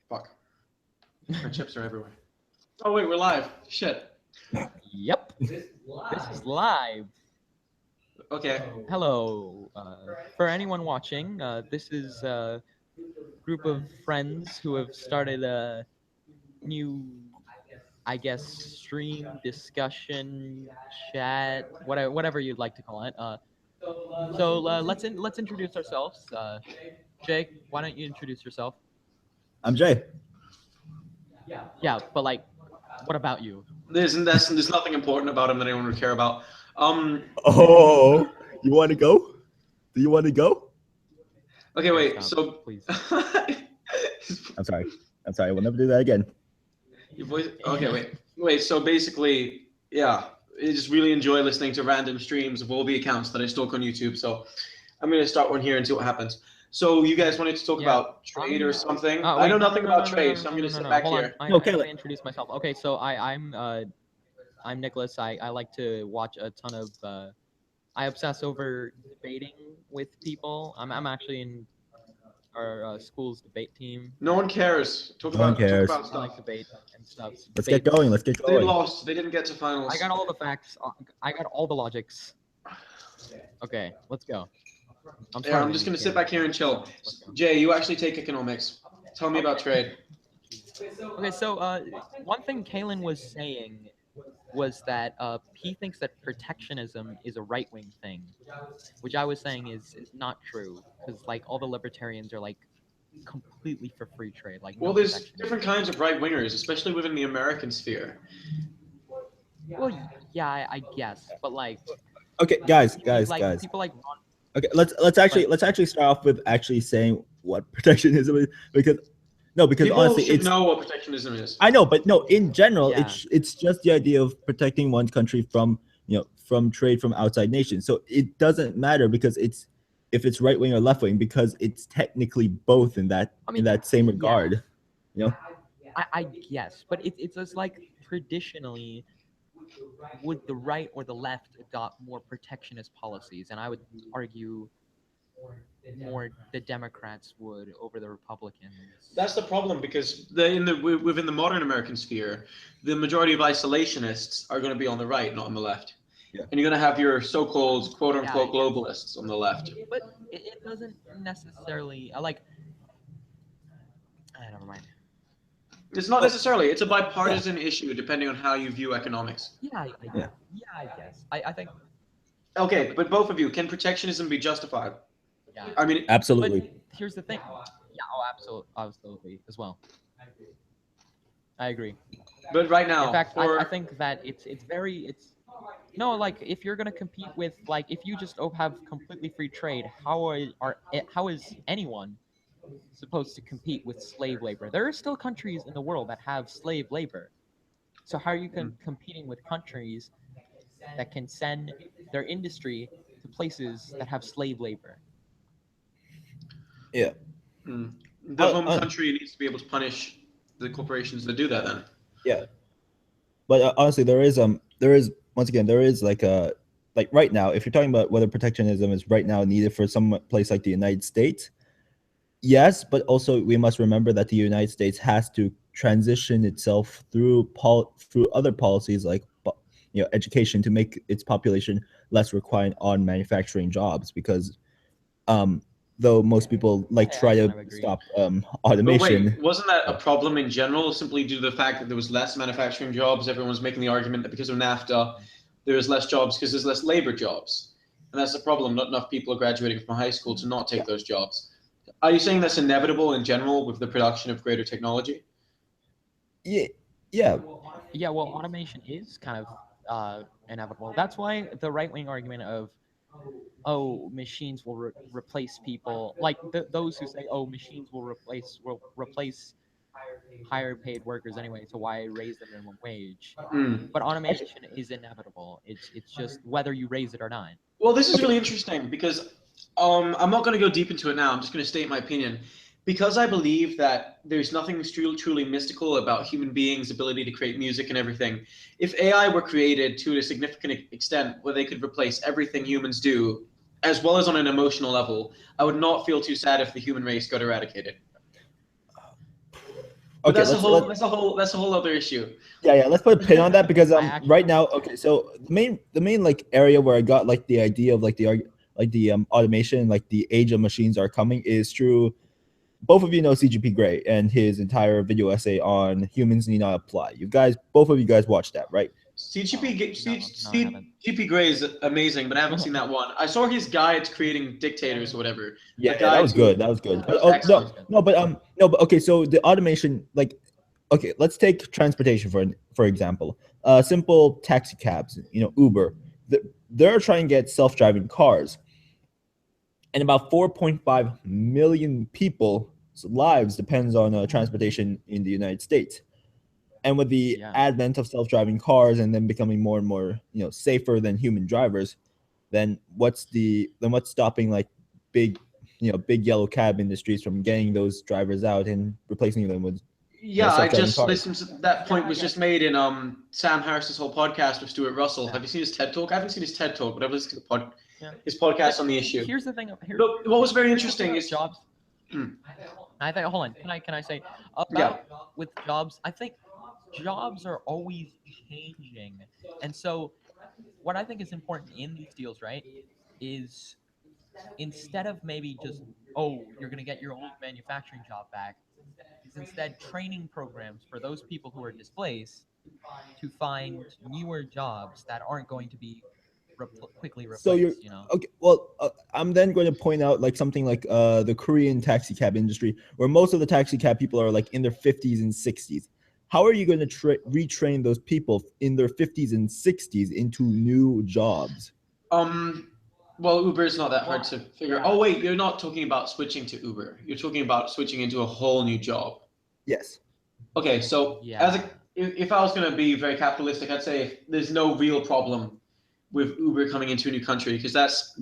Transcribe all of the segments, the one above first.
Fuck. My chips are everywhere. Oh wait, we're live. Shit. Yep. This is live. Okay. Hello. For anyone watching, this is a group of friends who have started a new, I guess, stream, discussion, chat, whatever you'd like to call it. Let's introduce ourselves. Jake, why don't you introduce yourself? I'm Jay. Yeah, but like, what about you? There's nothing important about him that anyone would care about. Oh, you want to go? Do you want to go? Okay, wait. Stop, So please. I'm sorry. We'll never do that again. Your voice. Okay, wait. So basically, yeah, I just really enjoy listening to random streams of all the accounts that I stalk on YouTube. So I'm gonna start one here and see what happens. So you guys wanted to talk about trade or something? I know nothing about trade, so I'm gonna sit back here. I Okay, want to introduce myself. Okay, so I'm Nicholas. I like to watch a ton of. I obsess over debating with people. I'm actually in our school's debate team. No one cares. Talk No one about cares. stuff. I like debate and stuff. Let's get going. They lost. They didn't get to finals. I got all the facts. I got all the logics. Okay, let's go. I'm just gonna sit back here and chill. Jay, you actually take economics. Tell me about trade. Okay, so one thing Kaelan was saying was that he thinks that protectionism is a right-wing thing, which I was saying is not true, because like all the libertarians are like completely for free trade. Like, well, there's different kinds of right-wingers, especially within the American sphere. Well, yeah, I guess, but like. Okay, guys. People like. Okay, let's actually start off with actually saying what protectionism is, because People honestly, should know what protectionism is. I know, but no, in general, Yeah. it's just the idea of protecting one country from from trade from outside nations. So it doesn't matter because if it's right wing or left wing, because it's technically both in that same regard. Yeah. I guess, but it's just like traditionally, would the right or the left adopt more protectionist policies? And I would argue more the Democrats would over the Republicans. That's the problem, because within the modern American sphere, the majority of isolationists are going to be on the right, not on the left. Yeah. And you're going to have your so-called quote-unquote globalists on the left. But it doesn't necessarily never mind. It's not necessarily. It's a bipartisan issue, depending on how you view economics. Yeah, I guess. I think. Okay, but both of you, can protectionism be justified? Yeah. I mean, absolutely. But here's the thing. Yeah, absolutely as well. I agree. But right now, in fact, I think that it's no, like if you're gonna compete with, like, if you just have completely free trade, how is anyone supposed to compete with slave labor? There are still countries in the world that have slave labor. So how are you competing with countries that can send their industry to places that have slave labor? Yeah. The home country needs to be able to punish the corporations that do that then. Yeah. But honestly, there is once again, there is like right now, if you're talking about whether protectionism is right now needed for some place like the United States, yes, but also we must remember that the United States has to transition itself through other policies like education to make its population less reliant on manufacturing jobs, because though most people try to stop automation. But wait, wasn't that a problem in general, simply due to the fact that there was less manufacturing jobs? Everyone was making the argument that because of NAFTA, there was less jobs because there's less labor jobs. And that's the problem. Not enough people are graduating from high school to not take those jobs. Are you saying that's inevitable in general with the production of greater technology? Yeah. Yeah, well, automation is kind of inevitable. That's why the right-wing argument of, oh, machines will replace people, like those who say, oh, machines will replace higher paid workers anyway, so why raise the minimum wage? But automation is inevitable. It's just whether you raise it or not. Well, this is really interesting because I'm not going to go deep into it now. I'm just going to state my opinion. Because I believe that there's nothing truly mystical about human beings' ability to create music and everything. If AI were created to a significant extent where they could replace everything humans do, as well as on an emotional level, I would not feel too sad if the human race got eradicated. But Okay, that's a whole other issue. yeah, let's put a pin on that because I actually right now, okay, so the main like area where I got like the idea of like the automation, like the age of machines are coming is through both of you know CGP Grey and his entire video essay on humans need not apply. Both of you guys watched that, right? no, I haven't. CGP Grey is amazing, but I haven't seen that one. I saw his guide to creating dictators or whatever. A Yeah, that guide was to good. That was good. that was Oh excellent. no, but no, but okay. So the automation, like, okay, let's take transportation for example. Simple taxi cabs, you know, Uber. They're trying to get self-driving cars, and about 4.5 million people's lives depends on transportation in the United States. And with the Yeah. advent of self-driving cars and then becoming more and more, you know, safer than human drivers, then what's stopping like big, you know, big yellow cab industries from getting those drivers out and replacing them with, you know, Yeah, I self-driving just cars? listened to that point was just made in Sam Harris's whole podcast with Stuart Russell. Yeah. Have you seen his TED talk? I haven't seen his TED talk, but I've listened to Yeah. his podcast But on the issue. here's the thing. Look, what was very here's the interesting thing about is jobs. Hmm. I think. Hold on. Can I say about Yeah. with jobs? I think jobs are always changing, and so what I think is important in these deals, right, is instead of maybe just you're gonna get your old manufacturing job back, is instead training programs for those people who are displaced to find newer jobs that aren't going to be quickly So you're replaced. You know. okay. Well, I'm then going to point out like something like the Korean taxi cab industry, where most of the taxi cab people are like in their 50s and 60s. How are you going to retrain those people in their 50s and 60s into new jobs? Well, Uber is not that hard to figure. Oh wait, you're not talking about switching to Uber. You're talking about switching into a whole new job. Yes. Okay, so Yeah. if I was going to be very capitalistic, I'd say there's no real problem with Uber coming into a new country because that's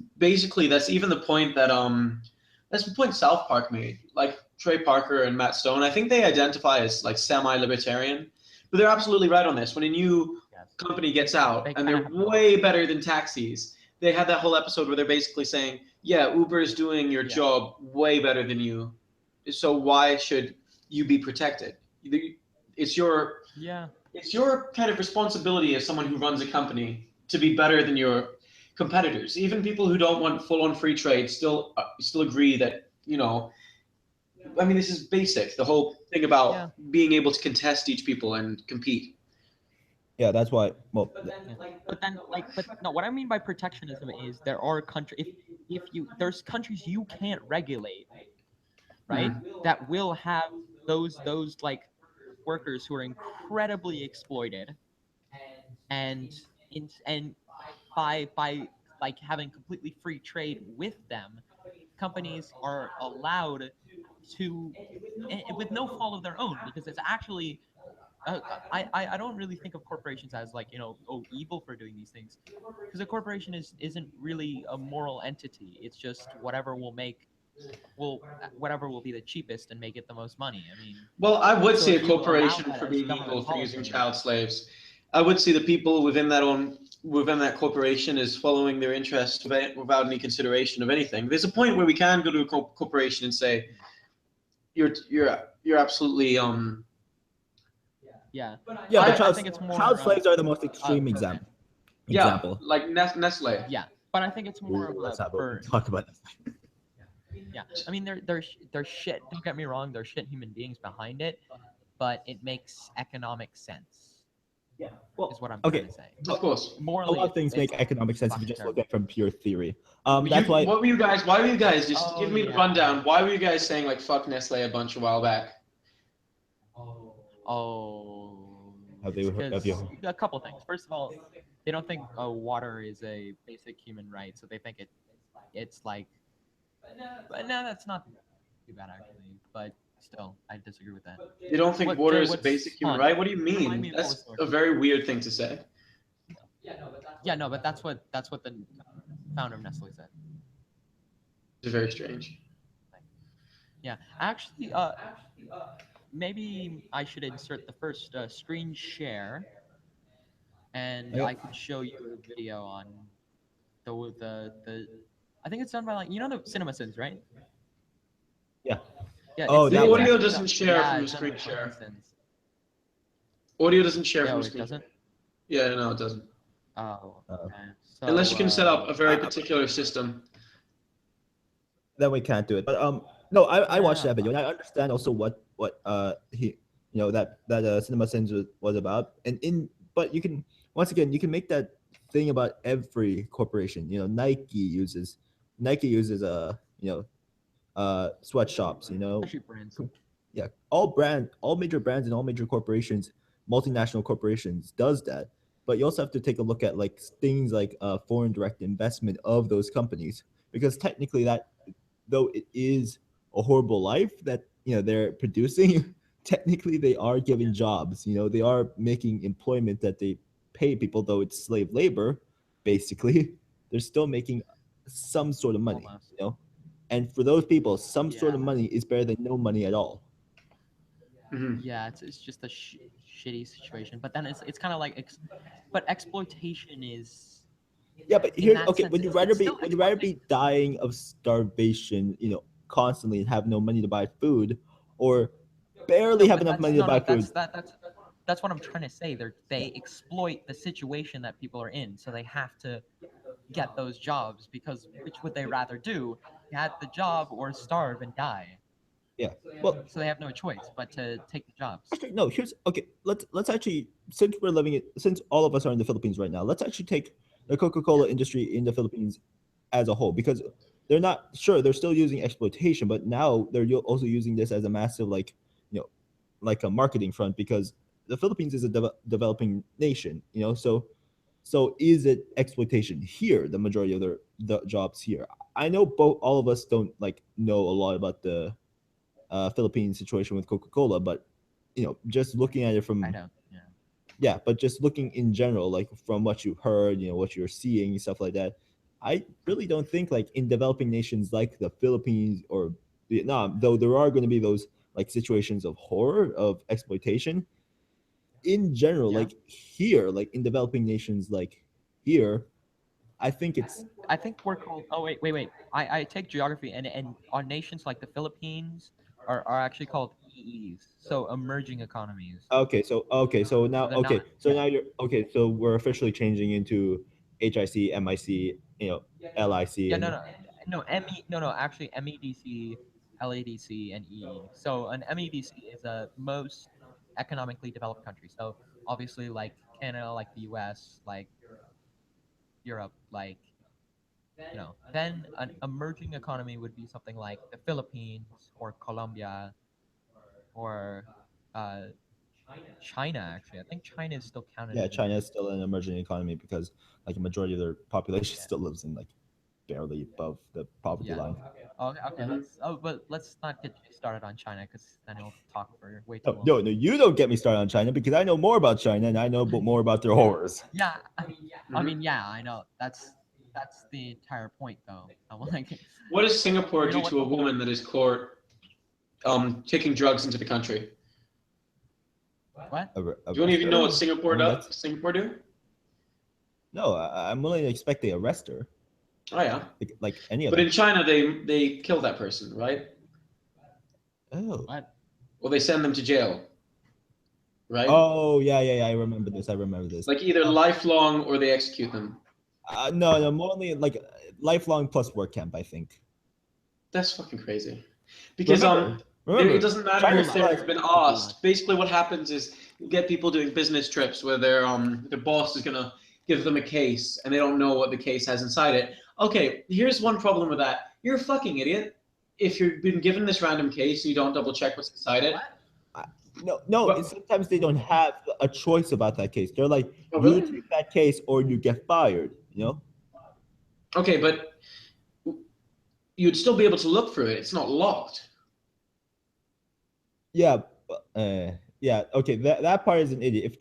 even the point that's the point South Park made. Like Trey Parker and Matt Stone, I think they identify as like semi-libertarian, but they're absolutely right on this. When a new Yes. company gets out They and kinda they're have no- way better than taxis, they had that whole episode where they're basically saying, "Yeah, Uber is doing your Yeah. job way better than you, so why should you be protected?" It's your Yeah. it's your kind of responsibility as someone who runs a company to be better than your competitors. Even people who don't want full-on free trade still agree that, you know, I mean, this is basic. The whole thing about Yeah. being able to contest each people and compete. Yeah, that's why. Well, But then, but no, what I mean by protectionism is there are countries, if you, there's countries you can't regulate, right? That will have those like workers who are incredibly exploited, and and by like having completely free trade with them, companies are allowed to, with no fault of their own, because it's actually I don't really think of corporations as like, evil for doing these things, because a corporation isn't really a moral entity. It's just whatever will be the cheapest and make it the most money. I mean, Well, I would so see if a you allow corporation that for as being government evil for using policy, child slaves. I would see the people within that corporation as following their interests without any consideration of anything. There's a point where we can go to a corporation and say, you're absolutely yeah. yeah, But but I think it's more child slaves are the most extreme example. yeah, like Nestle. yeah. But I think it's more of Let's a not for talk about that. yeah. I mean, they're shit. Don't get me wrong. They're shit human beings behind it, but it makes economic sense. Yeah. Is Well, what I'm okay. trying to say. Of course. A Morally, lot of things make it's economic sense if you fucking just look terrible. at it from pure theory. That's why. What were you guys? Why were you guys just Oh, give me the yeah. rundown? Why were you guys saying like fuck Nestle a bunch a while back? Oh, Have it's they- have 'cause you- a couple things. First of all, they don't think water is a basic human right, so they think it's like. But no, that's not too bad actually. But still, I disagree with that. You don't think What, water Jay, is a what's basic human on? right? What do you Remind mean? me of what was That's the a source. very weird thing to say. Yeah, no, but that's what the founder of Nestle said. It's very strange. Yeah, actually, maybe I should insert the first screen share, and Yeah. I could show you a video on the. I think it's done by like the CinemaSins, right? Yeah. Yeah, Oh, it's The that one. audio exactly doesn't share yeah, from the exactly, screen for share. instance. Audio doesn't share Oh, from it screen doesn't? share. Yeah, no, it doesn't. Oh, Uh, okay. Unless you So, can set up a very I- particular system. then we can't do it. But no, I watched yeah, that video and I understand also what he that Cinema Sins was about. And in but you can once again you can make that thing about every corporation. You know, Nike uses sweatshops. You know, especially brands. yeah, all major brands and all major corporations, multinational corporations does that. But you also have to take a look at like things like foreign direct investment of those companies, because technically that, though it is a horrible life that they're producing, technically they are giving jobs. They are making employment that they pay people, though it's slave labor. Basically, they're still making some sort of money. Almost. And for those people, some sort of Yeah. money is better than no money at all. Hmm. Yeah, it's just a shitty situation. But then it's kind of like, but exploitation is, Yeah, but in here's that okay. sense, it's still Would you rather exploitation. be dying of starvation, constantly and have no money to buy food, or barely No, have but enough money to buy food? that's what I'm trying to say. They exploit the situation that people are in, so they have to get those jobs, because which would they rather do? Get the job or starve and die? Yeah. Well, So they have no choice but to take the jobs. actually, no. Here's okay. Let's actually, since all of us are in the Philippines right now, let's actually take the Coca-Cola industry in the Philippines as a whole, because they're not sure they're still using exploitation, but now they're also using this as a massive like a marketing front, because the Philippines is a developing nation. So is it exploitation here? The majority of the jobs here. I know all of us don't know a lot about the Philippine situation with Coca-Cola, but just looking at it I from, don't. Yeah. yeah, but just looking in general, like from what you heard, what you're seeing, stuff like that, I really don't think like in developing nations like the Philippines or Vietnam, though there are going to be those like situations of horror of exploitation. In general, Yeah. like here, like in developing nations like here, I think it's I think we're called. Oh wait. I take geography, and our nations like the Philippines are actually called EEs, so emerging economies. okay. So So now, they're not. now you're okay. So we're officially changing into HIC, MIC, LIC, Yeah, and no, ME, no, actually MEDC, LADC, and EE. So an MEDC is a most economically developed country. So obviously, like Canada, like the US, like Europe, like Then an emerging economy would be something like the Philippines or Colombia or uh, China. Actually, I think China is still counted yeah, as China emerging. is still an emerging economy because like a majority of their population Yeah. still lives in like barely above the poverty Yeah. line. Okay. Okay. Hmm. But let's not get you started on China, because then it'll talk for way too No, long. no, no, you don't get me started on China because I know more about China and I know more about their horrors. Yeah. I Hmm. mean, yeah, I know. That's the entire point, though. I'm like, What does Singapore you know do what to the a whole woman that is caught taking drugs into the country? what? Do any of you know what I mean, that's Singapore do? no. I'm willing to expect they arrest her, Oh yeah. like any But other. in China, they kill that person, right? Oh, What? Or they send them to jail, right? oh yeah. I remember this. I remember this. Like either lifelong or they execute them. No, no, more only like lifelong plus work camp. I think. That's fucking crazy. Because Remember, it remember, doesn't matter China if still has. they've been asked. Basically, what happens is you get people doing business trips where their boss is gonna give them a case and they don't know what the case has inside it. Okay, here's one problem with that. You're a fucking idiot if you've been given this random case and you don't double check what's inside it. No. But Sometimes they don't have a choice about that case. They're like, oh you really? take that case or you get fired. Okay, but you'd still be able to look through it. It's not locked. Yeah, yeah. Okay, that part is an idiot. If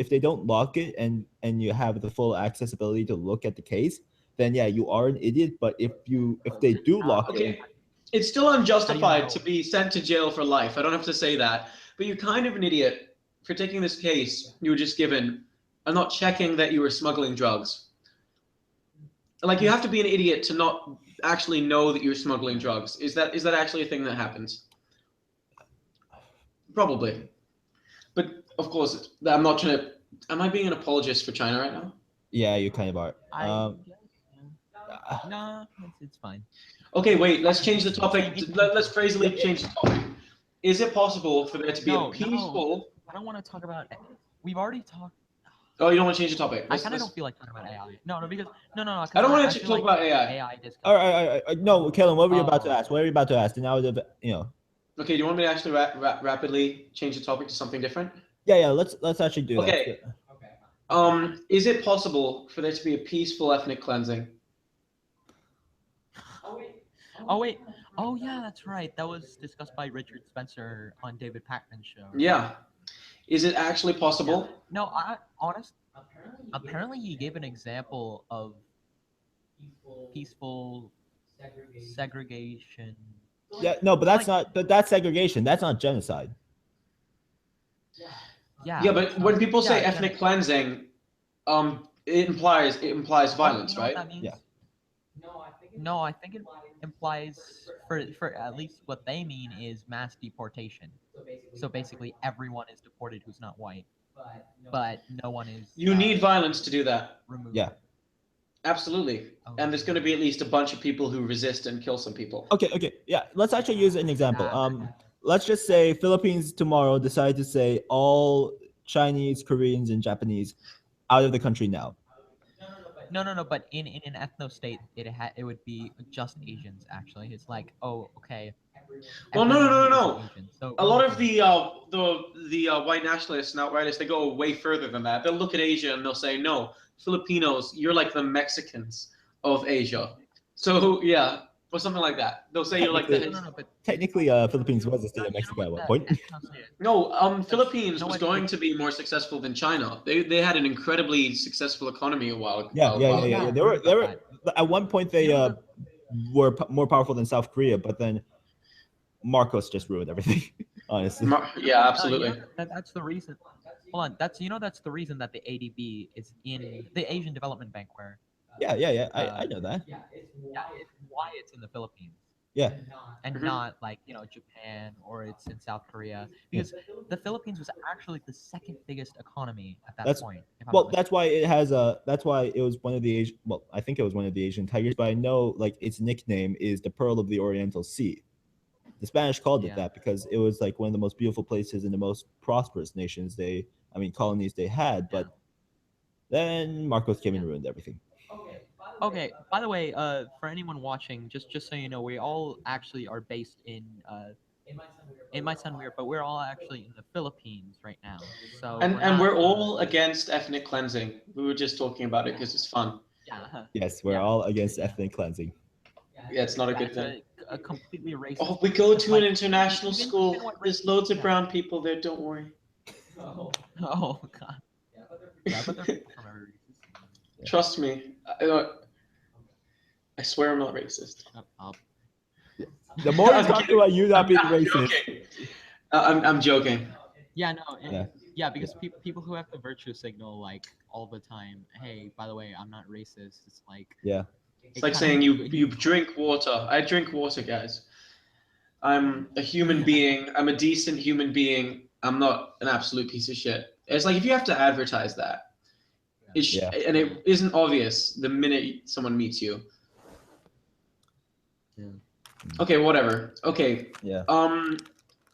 they don't lock it and you have the full accessibility to look at the case, then yeah, you are an idiot. But if they do lock it, Okay, it's still How do you unjustified to know? be sent to jail for life. I don't have to say that. But you're kind of an idiot for taking this case you were just given and not checking that you were smuggling drugs. Like you have to be an idiot to not actually know that you're smuggling drugs. Is that actually a thing that happens? Probably. But of course, I'm not trying to. Am I being an apologist for China right now? Yeah, you kind of are. I nah, it's fine. Okay, wait. Let's change the topic. Saying Let's phrasely change the topic. Is it possible for there to be a No, peaceful? I don't want to talk about. We've already talked. Oh, you don't want to change the topic. I kind of don't feel like talking about AI. No, because no. I 'Cause don't want I to feel talk about AI. AI discussion. All right. No, Kaelan, what were you about to Oh. ask? What were you about to ask? And I was, you know. Okay, do you want me to actually rapidly change the topic to something different? Yeah. Let's actually do Okay. that. Is it possible for there to be a peaceful ethnic cleansing? Oh wait. Oh yeah, that's right. That was discussed by Richard Spencer on David Pakman's show. Yeah. Is it actually possible? No, apparently he gave an example of peaceful segregation. Yeah, no, but that's not. But that's segregation. That's not genocide. Yeah, but when people say ethnic cleansing, it implies violence, you know right? What that means? Yeah. No, I think it implies for at least what they mean is mass deportation. So basically, everyone is deported who's not white, but no one is. You need violence to do that. Removed. Yeah. Absolutely. And there's going to be at least a bunch of people who resist and kill some people. Okay. Yeah, let's actually use an example. Let's just say Philippines tomorrow decide to say all Chinese, Koreans, and Japanese out of the country now. No. But in an ethno state, it would be just Asians. Actually, it's like, oh, okay. Well, no. Asian, so a lot of the white nationalists and outrightists, they go way further than that. They'll look at Asia and they'll say, no, Filipinos, you're like the Mexicans of Asia. So yeah, or something like that. They'll say you're like the. But technically, Philippines was a state of Mexico at one point. No, Philippines was going to be more successful than China. They had an incredibly successful economy a while. Yeah. They were at one point they were more powerful than South Korea, but then Marcos just ruined everything. Honestly. Yeah, absolutely. That's the reason. Hold on, that's the reason that the ADB is in the Asian Development Bank, where. Yeah. I know that. Yeah, it's why it's in the Philippines. Yeah. And not like Japan or it's in South Korea, because the Philippines was actually the second biggest economy at that point. Well, that's why it has a. That's why it was one of the Asian. Well, I think it was one of the Asian tigers, but I know like its nickname is the Pearl of the Oriental Sea. The Spanish called it that because it was like one of the most beautiful places in the most prosperous nations colonies they had. But then Marcos came and ruined everything. Okay. By the way, for anyone watching, just so you know, we all actually are based in. It might sound weird, but we're all actually in the Philippines right now. So. And we're all against ethnic cleansing. We were just talking about it because it's fun. Yeah. Yes, we're all against ethnic cleansing. Yeah, it's not a good thing. A completely racist. Oh, we go to an international school. There's loads of brown people there. Don't worry. Oh God. Yeah, but they're people from every race. Trust me. I swear I'm not racist. The more you talk about you not being racist. I'm joking. Yeah, no. Yeah, because people who have the virtue signal like all the time, hey, by the way, I'm not racist. It's like. Yeah. It's like saying you drink water. I drink water, guys. I'm a human being. I'm a decent human being. I'm not an absolute piece of shit. It's like if you have to advertise that, and it isn't obvious the minute someone meets you. Yeah. Okay, whatever. Okay. Yeah.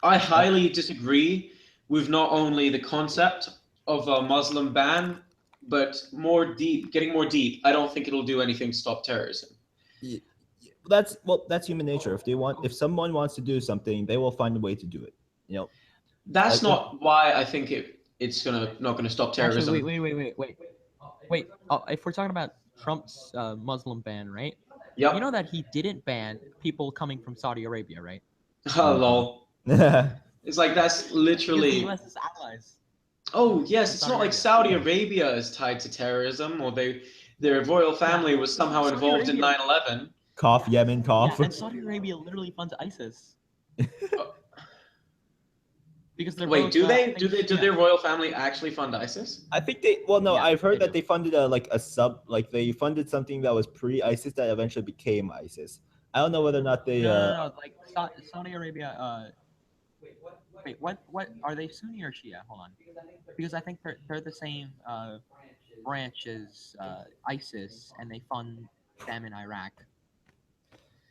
I highly disagree with not only the concept of a Muslim ban, but getting more deep. I don't think it'll do anything to stop terrorism. That's human nature. If someone wants to do something, they will find a way to do it. That's not why I think it's not gonna stop terrorism. Actually, wait. If we're talking about Trump's Muslim ban, right? Yep. You know that he didn't ban people coming from Saudi Arabia, right? Lol. It's like that's literally. Because the U.S. is allies. Oh yes, it's not like Saudi Arabia is tied to terrorism, or their royal family was somehow involved in 9/11. Cough, Yemen, cough. Yeah, and Saudi Arabia literally funds ISIS. Because they're Wait, do their royal family actually fund ISIS? I think they. Well, no, I've heard that they funded they funded something that was pre-ISIS that eventually became ISIS. I don't know whether or not they. No. Like Saudi Arabia Wait, what are they Sunni or Shia? Hold on, because I think they're the same branch as ISIS, and they fund them in Iraq.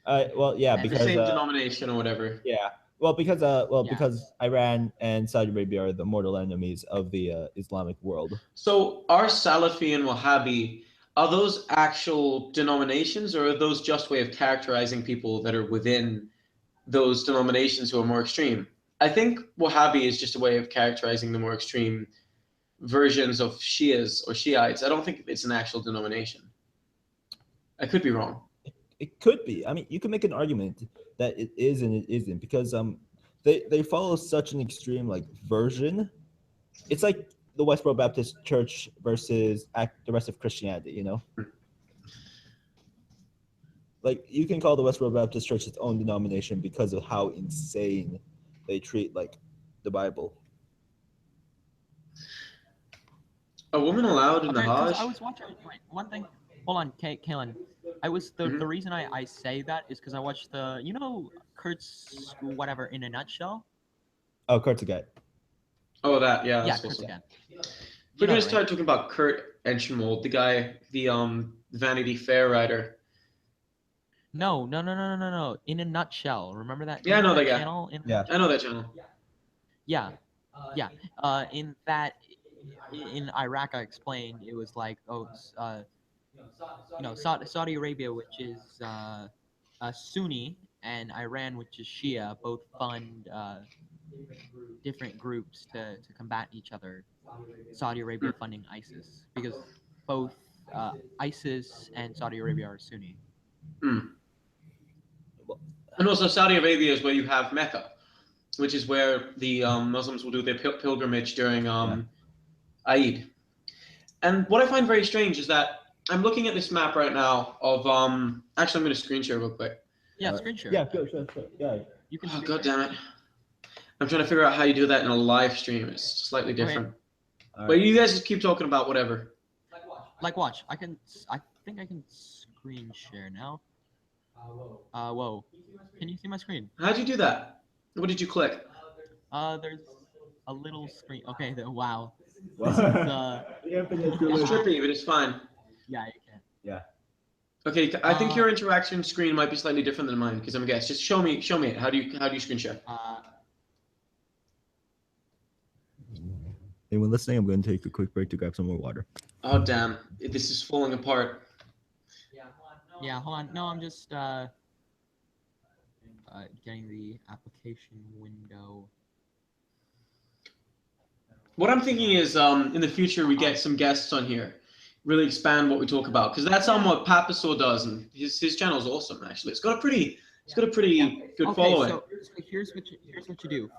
Well, yeah, And The because same denomination or whatever. yeah, because Iran and Saudi Arabia are the mortal enemies of the Islamic world. So are Salafi and Wahhabi, are those actual denominations, or are those just way of characterizing people that are within those denominations who are more extreme? I think Wahhabi is just a way of characterizing the more extreme versions of Shias or Shiites. I don't think it's an actual denomination. I could be wrong. It could be. I mean, you can make an argument that it is and it isn't because they follow such an extreme like version. It's like the Westboro Baptist Church versus the rest of Christianity. You know, like you can call the Westboro Baptist Church its own denomination because of how insane they treat like the Bible. A woman allowed in the Okay, because Hajj? I was watching. Wait, one thing. Hold on, Kaelan. I was the reason I say that is because I watched Kurt's whatever in a nutshell. Oh, Kurtzagat. Oh, that, yeah, Yeah, that's Kurt's awesome. again. We're gonna start talking about Kurt Enchenwald, the guy, the Vanity Fair writer. No. In a nutshell. Remember that? Yeah, I know that guy. channel. I know that channel. Yeah. In that, in Iraq, I explained it was like, Saudi Arabia, which is Sunni, and Iran, which is Shia, both fund different groups to combat each other. Saudi Arabia funding ISIS because both ISIS and Saudi Arabia are Sunni. And also, Saudi Arabia is where you have Mecca, which is where the Muslims will do their pilgrimage during Eid. And what I find very strange is that I'm looking at this map right now of actually I'm going to screen share real quick. Yeah, screen share. Yeah, sure. Yeah. You can. Oh, God damn it! I'm trying to figure out how you do that in a live stream. It's slightly different. All But right. you guys just keep talking about whatever. Like, watch. I think I can screen share now. Whoa. Can you see my screen? How'd you do that? What did you click? There's a little screen. Okay. Wow. This is, It's trippy, but it's fine. Yeah, you can. Yeah. Okay, I think your interaction screen might be slightly different than mine because I'm a guest. Just show me it. How do you screen share? Anyone listening? I'm going to take a quick break to grab some more water. Oh damn! This is falling apart. Yeah, hold on. No, I'm just getting the application window. What I'm thinking is, in the future we get some guests on here, really expand what we talk about, because that's what Papasaur does, and his channel is awesome. Actually, it's got a pretty good following. So here's what you do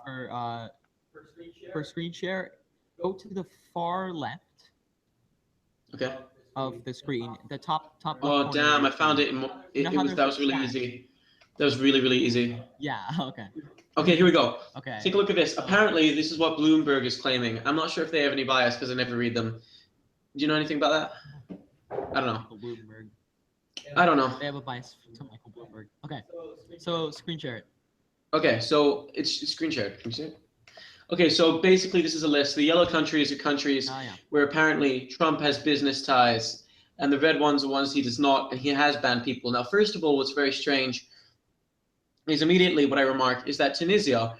for screen share. Go to the far left. Okay. Of the screen, the top. Oh damn! I found it. That was really easy. That was really easy. Yeah. Okay. Okay, here we go. Okay. Take a look at this. Apparently, this is what Bloomberg is claiming. I'm not sure if they have any bias because I never read them. Do you know anything about that? I don't know. Bloomberg. I don't know. They have a bias to Michael Bloomberg. Okay. So screen share it. Okay, so it's screen shared. Can you see it? Okay, so basically this is a list. The yellow countries are countries where apparently Trump has business ties, and the red ones are ones he does not, and he has banned people. Now, first of all, what's very strange is immediately what I remark is that Tunisia,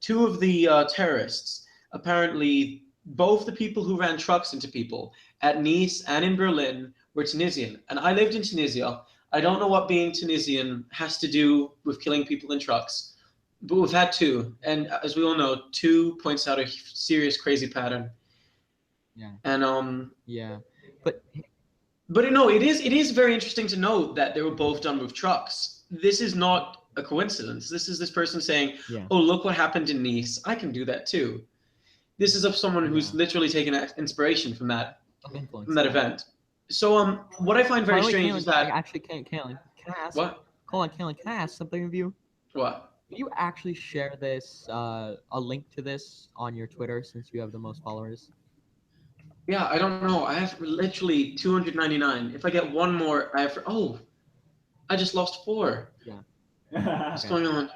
two of the terrorists, apparently both the people who ran trucks into people at Nice and in Berlin were Tunisian. And I lived in Tunisia. I don't know what being Tunisian has to do with killing people in trucks. But we've had two, and as we all know, two points out a serious crazy pattern. Yeah. And Yeah, but no, it is very interesting to note that they were both done with trucks. This is not a coincidence. This is this person saying, "Oh, look what happened in Nice. I can do that too." This is of someone who's literally taken inspiration from that event. So what I find very strange is that actually, Kaelan, can I ask? What? Hold on, Kaelan, can I ask something of you? What? Can you actually share this, a link to this on your Twitter since you have the most followers? Yeah, I don't know. I have literally 299. If I get one more, I have. Oh, I just lost 4. Yeah. What's going on?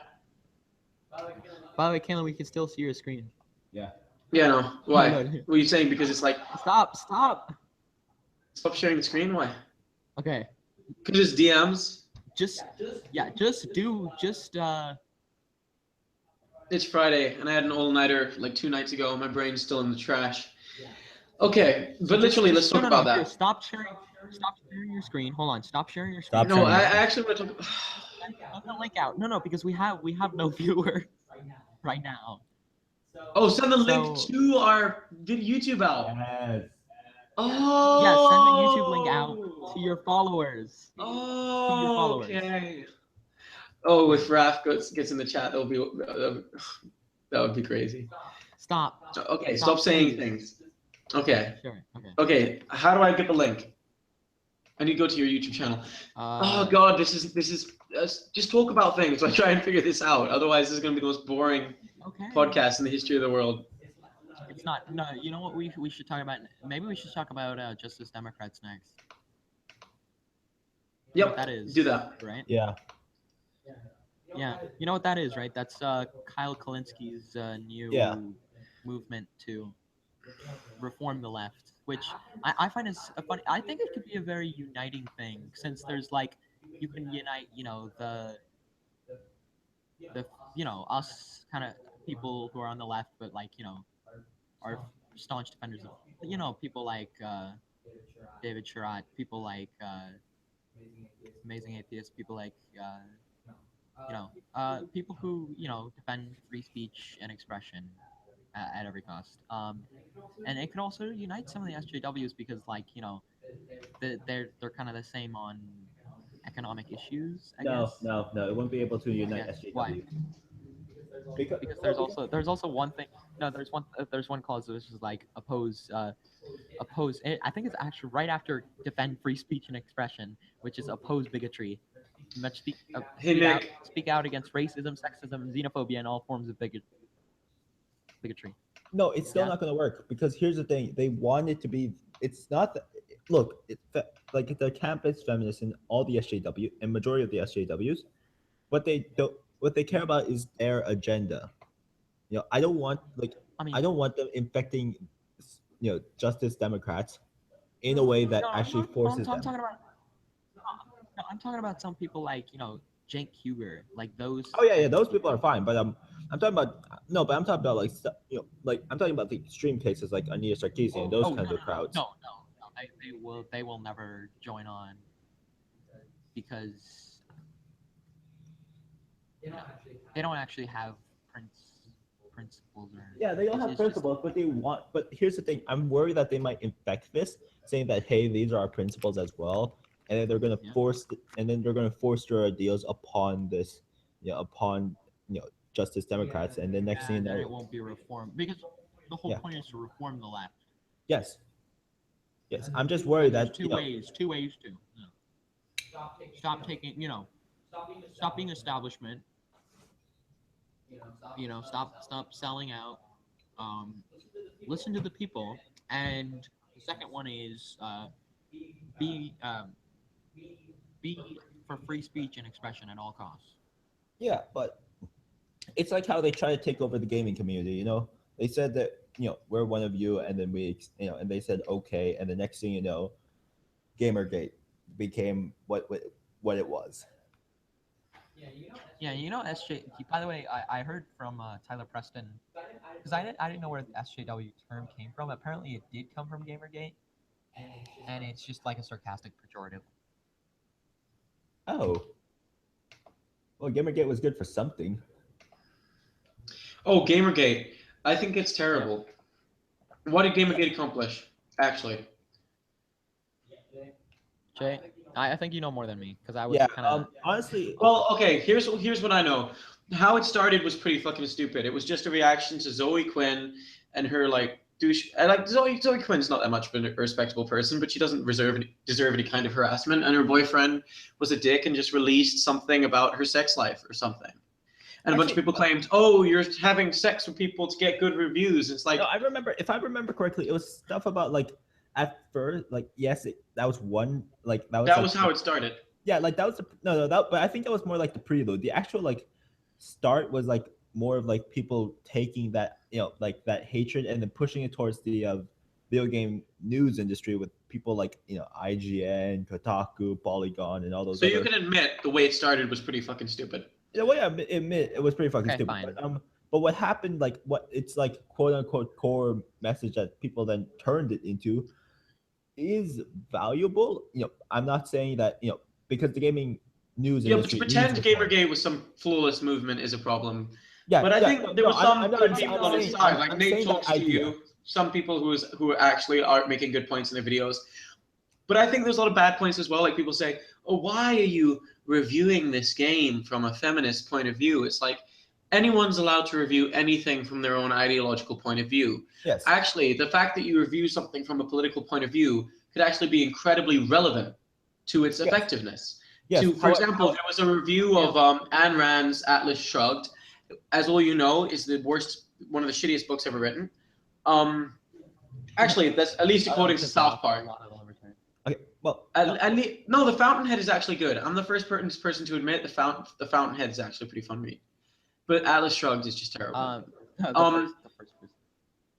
By the way, Kaelan, we can still see your screen. Yeah. Yeah, no. Why? No. What are you saying? Because it's like, Stop. stop sharing the screen? Why? Okay. Because it's DMs. Just It's Friday, and I had an all-nighter like 2 nights ago, and my brain's still in the trash. Okay, but literally, let's talk about Here, that. stop sharing your screen. Hold on. Stop sharing your Stop screen. No, sharing I your screen. actually want to talk. Send the link out. No, because we have no viewers right now. Oh, send the link So- to our YouTube out. Yes. Oh. Yeah, send the YouTube link out to your followers. Oh, followers. okay. Oh, if Raph gets in the chat, that would be crazy. Stop. Okay, stop saying please. things. Okay, Sure. Okay. okay. How do I get the link? I need to go to your YouTube channel. Oh God, this is just talk about things. I try and figure this out. Otherwise, this is gonna be the most boring Okay. podcast in the history of the world. It's not. No, you know what we should talk about? Maybe we should talk about Justice Democrats next. You know Yep, what that is. do that. Right? Yeah. Yeah. You know what that is, right? That's Kyle Kalinski's new Yeah. movement to reform the left, which I find is a funny. I think it could be a very uniting thing, since there's like you can unite, the us kind of people who are on the left, but like are staunch defenders of people like David Sherratt, people like Amazing Atheists, people like people who defend free speech and expression at every cost. And it could also unite some of the SJWs because, like, they're kind of the same on economic issues. I guess. No. It won't be able to unite Yes. SJW. Why? Because there's also one thing. No, there's one clause which is like oppose. I think it's actually right after defend free speech and expression, which is oppose bigotry. Hey, Nick. Speak out against racism, sexism, xenophobia, and all forms of bigotry. No, it's still Yeah. not going to work because here's the thing: they want it to be. It's not. Look, like the campus feminists and all the SJW and majority of the SJWs, what they care about is their agenda. I don't want I don't want them infecting, Justice Democrats in a way that actually forces them. I'm talking about some people like Cenk Huger, like those. Oh yeah, those people are fine, but I'm talking about but I'm talking about like I'm talking about the extreme cases like Anita Sarkeesian and those kinds of crowds. No, they will never join on because they don't actually have principles or. Yeah, they don't have principles, but they want. But here's the thing: I'm worried that they might infect this, saying that hey, these are our principles as well, and then they're gonna force their ideals upon this, upon Justice Democrats, and then next thing you know, it won't be reformed because the whole point is to reform the left. Yes. I'm just worried that two ways to stop taking stop being establishment. Stop selling out. Listen to the people, and the second one is be for free speech and expression at all costs. Yeah, but it's like how they try to take over the gaming community. They said that we're one of you, and then we and they said okay, and the next thing you know, Gamergate became what it was. Yeah, SJ. By the way, I heard from Tyler Preston because I didn't know where the SJW term came from. Apparently, it did come from Gamergate, and it's just like a sarcastic pejorative. Oh. Well, Gamergate was good for something. Oh, Gamergate. I think it's terrible. What did Gamergate accomplish, actually? Jay, I think you know more than me because I was kind of honestly. Well, okay. Here's what I know. How it started was pretty fucking stupid. It was just a reaction to Zoe Quinn and her douche. I like Zoe Quinn's not that much of a respectable person, but she doesn't deserve any kind of harassment. And her boyfriend was a dick and just released something about her sex life or something. And a bunch of people claimed, "Oh, you're having sex with people to get good reviews." It's like, no, if I remember correctly, it was stuff about at first, yes, that was one that was how it started. Yeah, that was but I think that was more like the prelude. The actual start was more of like people taking that, like that hatred and then pushing it towards the video game news industry with people like, IGN, Kotaku, Polygon, and all those So you other. can admit the way it started was pretty fucking stupid. In a way, I admit it was pretty fucking Okay, stupid. fine. But what happened, like what it's like, quote unquote core message that people then turned it into, is valuable. I'm not saying that because the gaming news Yeah, but to industry pretend needs this one. Gamergate was some flawless movement is a problem. Yeah, But I yeah, think there no, were some I'm not- good I'm people on his saying- side. Like I'm Nate saying that talks to idea. you, some people who actually are making good points in their videos. But I think there's a lot of bad points as well. Like people say, "Oh, why are you reviewing this game from a feminist point of view?" It's like anyone's allowed to review anything from their own ideological point of view. Yes. Actually, the fact that you review something from a political point of view could actually be incredibly relevant to its effectiveness. Yes. For example, there was a review of Ayn Rand's Atlas Shrugged. As all you know, is the worst, one of the shittiest books ever written. Actually, that's at least according to South Park. Okay. Well, No, The Fountainhead is actually good. I'm the first person to admit the Fountainhead is actually a pretty fun read. But Atlas Shrugged is just terrible. The first person.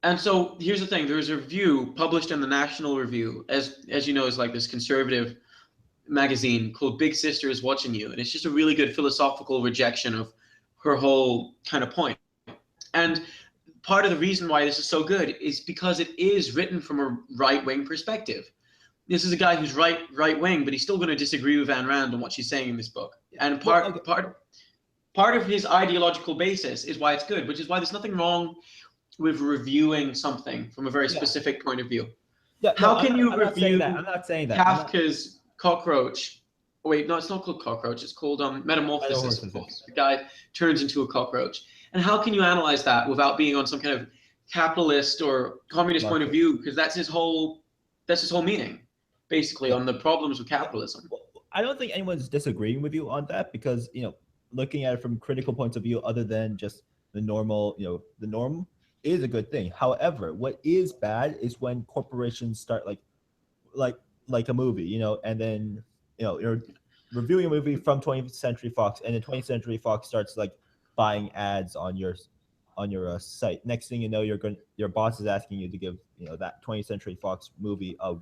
And so here's the thing: there was a review published in the National Review, as you know, is like this conservative magazine called Big Sister is Watching You, and it's just a really good philosophical rejection of her whole kind of point. And part of the reason why this is so good is because it is written from a right-wing perspective. This is a guy who's right-wing, but he's still going to disagree with Ayn Rand on what she's saying in this book. And part of his ideological basis is why it's good, which is why there's nothing wrong with reviewing something from a very specific point of view. yeah, How no, can you I'm not saying review that. I'm not saying that. I'm not- Kafka's Cockroach? Oh, wait, no, it's not called Cockroach. It's called Metamorphosis. Of course. The guy turns into a cockroach. And how can you analyze that without being on some kind of capitalist or communist point of view? Because that's his whole meaning, basically, on the problems with capitalism. Well, I don't think anyone's disagreeing with you on that because looking at it from critical points of view, other than just the normal, the norm is a good thing. However, what is bad is when corporations start like a movie, and then you're reviewing a movie from 20th Century Fox, and then 20th Century Fox starts like buying ads on your site. Next thing you know, your boss is asking you to give that 20th Century Fox movie a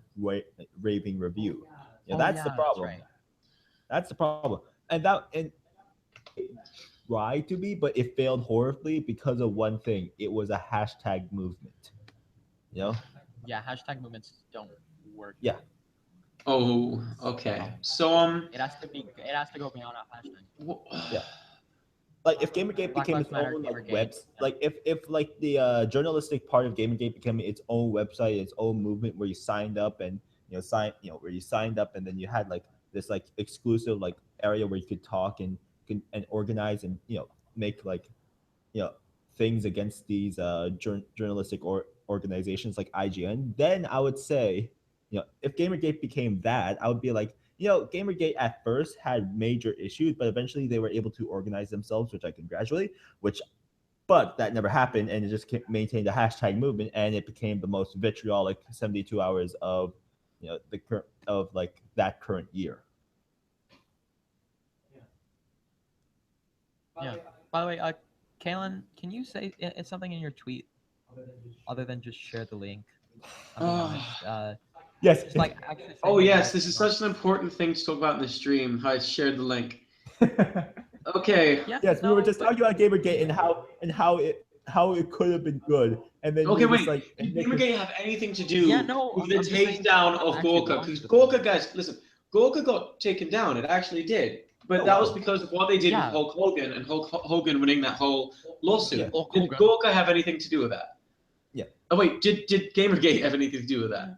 raving review. That's the problem. That's the problem, and it tried to be, but it failed horribly because of one thing. It was a hashtag movement. Yeah, hashtag movements don't work. Yeah. Oh, okay. So it has to go beyond a hashtag. Yeah. Like if Gamergate became its own website, like if like the journalistic part of Gamergate became its own website, its own movement where you signed up and where you signed up and then you had like this like exclusive like area where you could talk and organize and make like things against these journalistic organizations like IGN, then I would say if Gamergate became that, I would be like, Gamergate at first had major issues, but eventually they were able to organize themselves, which I congratulate. But that never happened, and it just maintained a hashtag movement, and it became the most vitriolic 72 hours of that current year. Yeah. By the way, Kaelan, can you say something in your tweet other than just share the link? Yes. Just like actually. Oh yes, this is such an important thing to talk about in the stream. How I shared the link. Okay. Yeah, yes, we were just talking about Gamergate and how it could have been good, and then okay, wait. Did Gamergate have anything to do with the I'm takedown of Gorka? Because Gorka, guys, listen, Gorka got taken down. It actually did, but that was because of what they did with Hulk Hogan and Hulk Hogan winning that whole lawsuit. Yeah. Did Gorka have anything to do with that? Yeah. Oh wait, did Gamergate have anything to do with that?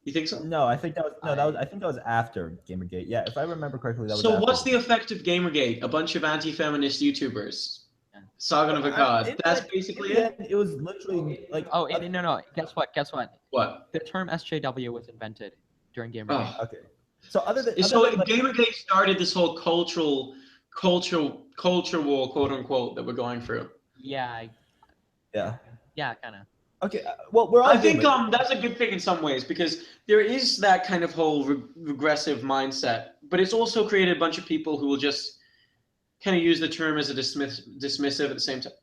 You think so? No, I think that was I think that was after Gamergate. Yeah, if I remember correctly, that was. So after. what's the effect of Gamergate? A bunch of anti-feminist YouTubers. Sagan of Akkad. That's basically it. It was literally like. Oh, no. Guess what? What? The term SJW was invented during Gamergate. Oh, okay. So Gamergate started this whole culture war, quote unquote, that we're going through. Yeah. Yeah. Yeah, kind of. Okay. Well, we're. I think that's a good thing in some ways because there is that kind of whole regressive mindset, but it's also created a bunch of people who will just kind of use the term as a dismissive at the same time.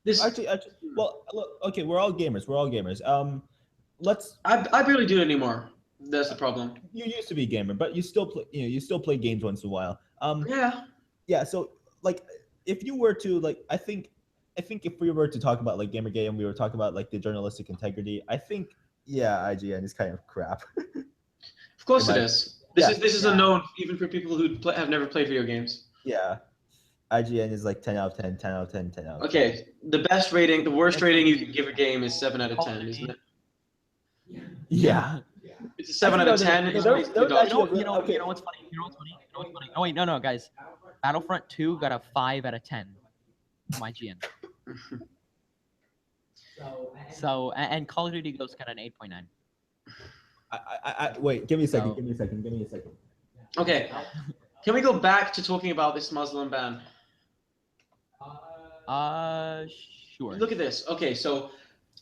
This Actually, well, look, okay, we're all gamers. We're all gamers. Let's. I barely do it anymore. That's the problem. You used to be a gamer, but you still play. You still play games once in a while. Yeah. Yeah. So, like, if you were to like, I think if we were to talk about like Gamergate and we were talking about like the journalistic integrity, I think yeah, IGN is kind of crap. Of course it is. This is Yeah. a known even for people who have never played video games. Yeah. IGN is like 10 out of 10, 10 out of 10, 10 out of 10. Okay, the best rating, the worst rating you can give a game is 7 out of 10, isn't it? Yeah. It's a 7 out of 10. It's basically dog shit. You know what's funny? You know what's funny? Oh wait, no, guys. Battlefront 2 got a 5 out of 10 from IGN. So and Call of Duty Ghosts got an 8.9. I wait, give me a second, So- give me a second. Okay, can we go back to talking about this Muslim ban? Sure. Look at this. Okay, so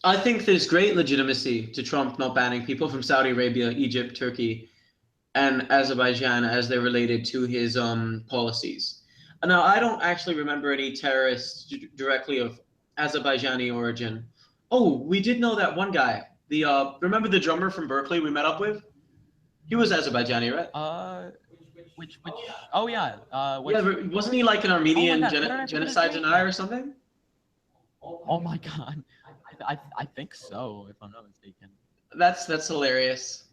I think there's great legitimacy to Trump not banning people from Saudi Arabia, Egypt, Turkey, and Azerbaijan as they're related to his policies. Now, I don't actually remember any terrorists directly of Azerbaijani origin. Oh, we did know that one guy. Remember the drummer from Berkeley we met up with? He was Azerbaijani, right? Which? Oh yeah. Which, Yeah, wasn't he like an Armenian God, did I forget genocide his name? denier or something? oh my God. I think so, if I'm not mistaken. That's hilarious.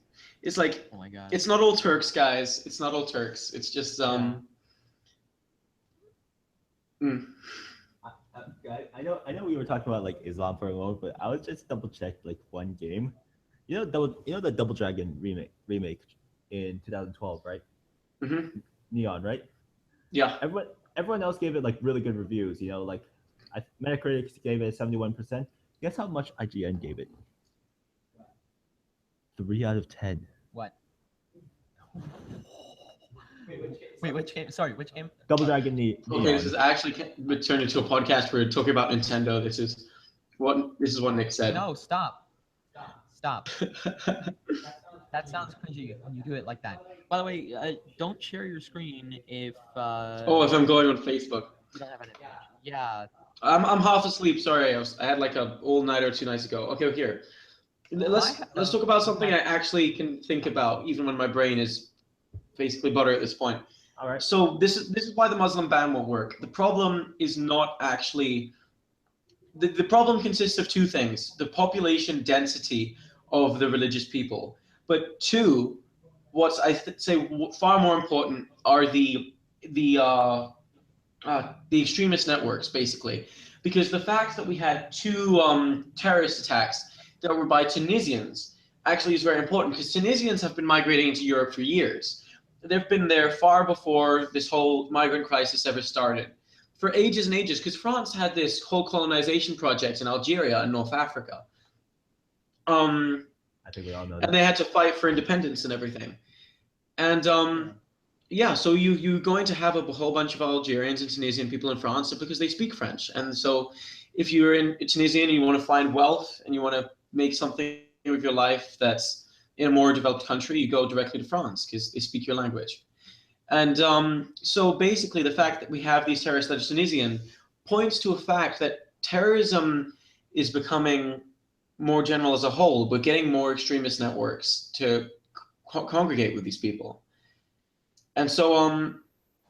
It's like Oh my God. it's not all Turks, guys. It's not all Turks. It's just I know we were talking about like Islam for a moment, but I was just double check like one game. You know the Double Dragon remake in 2012, right? Mm-hmm. Neon, right? Yeah. Everyone else gave it like really good reviews. You know, like Metacritic gave it 71%. Guess how much IGN gave it? 3 out of 10. What? Wait, which game? Sorry, which game? Double Dragon Neon. Okay, this is actually turned into a podcast where we're talking about Nintendo. This is what Nick said. No, stop. That sounds cringy when you do it like that. By the way, don't share your screen if. Oh, if I'm going on Facebook. You don't have an advantage. Yeah. I'm half asleep. Sorry, I had like a all-nighter 2 nights ago. Okay, here. Let's talk about something I actually can think about, even when my brain is basically butter at this point. All right. So this is why the Muslim ban won't work. The problem is not actually. The problem consists of two things: the population density of the religious people, but two, what's say far more important are the extremist networks, basically, because the fact that we had two terrorist attacks that were by Tunisians actually is very important, because Tunisians have been migrating into Europe for years. They've been there far before this whole migrant crisis ever started, for ages and ages, because France had this whole colonization project in Algeria and North Africa. I think we all know that. And they had to fight for independence and everything. And yeah, so you're going to have a whole bunch of Algerians and Tunisian people in France because they speak French. And so if you're in Tunisia and you want to find wealth and you want to make something with your life that's in a more developed country, you go directly to France because they speak your language. And so basically the fact that we have these terrorists that are Tunisian points to a fact that terrorism is becoming more general as a whole. We're getting more extremist networks to congregate with these people. And so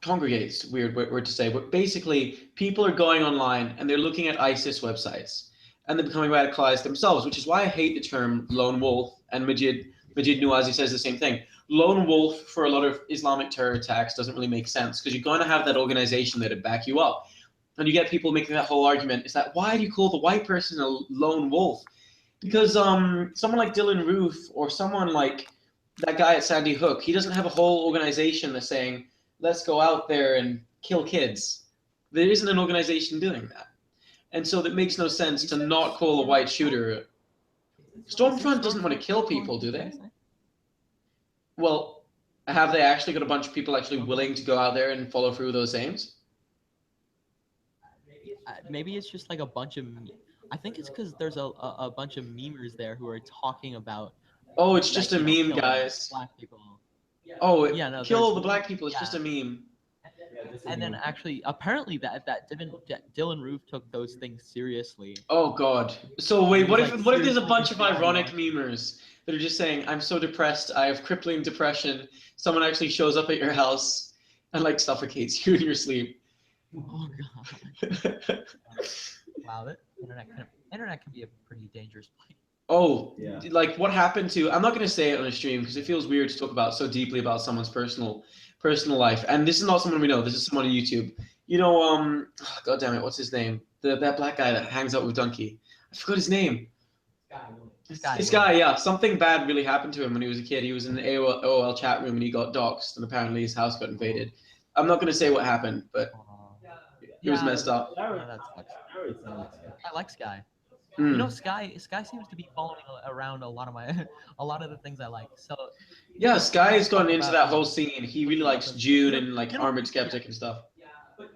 congregate's weird word to say, but basically people are going online and they're looking at ISIS websites and they're becoming radicalized themselves, which is why I hate the term lone wolf. And Majid Nuazi says the same thing. Lone wolf for a lot of Islamic terror attacks doesn't really make sense, because you're going to have that organization that'll back you up. And you get people making that whole argument, is that why do you call the white person a lone wolf? Because someone like Dylan Roof or someone like that guy at Sandy Hook, he doesn't have a whole organization that's saying, let's go out there and kill kids. There isn't an organization doing that. And so that makes no sense to not call a white shooter. Stormfront doesn't want to kill people, do they? Well, have they actually got a bunch of people actually willing to go out there and follow through those aims? Maybe it's just like a bunch of. I think it's because there's a bunch of memers there who are talking about. Oh, it's just a meme, killing guys. Black people. Oh, Yeah, no, kill there's- the black people. It's yeah. just a meme. And then actually, apparently Dylan Roof took those things seriously. Oh God. So wait, He what was, if like, what if there's a seriously bunch of into ironic audio. memers that are just saying, "I'm so depressed, I have crippling depression." Someone actually shows up at your house and like suffocates you in your sleep. Oh God! Wow, that internet can be a pretty dangerous place. Oh, Yeah. like what happened to? I'm not going to say it on a stream because it feels weird to talk about so deeply about someone's personal life. And this is not someone we know. This is someone on YouTube. You know, God damn it, what's his name? That black guy that hangs out with Donkey. I forgot his name. This guy, yeah. Something bad really happened to him when he was a kid. He was in the AOL chat room and he got doxxed, and apparently his house got invaded. I'm not going to say what happened, but it was messed up. No, that sucks. I like Sky. Mm. You know, Sky seems to be following around a lot of a lot of the things I like. So Yeah, Sky has talk gotten into about, that whole scene. He really likes June and like you know, Armored Skeptic and stuff.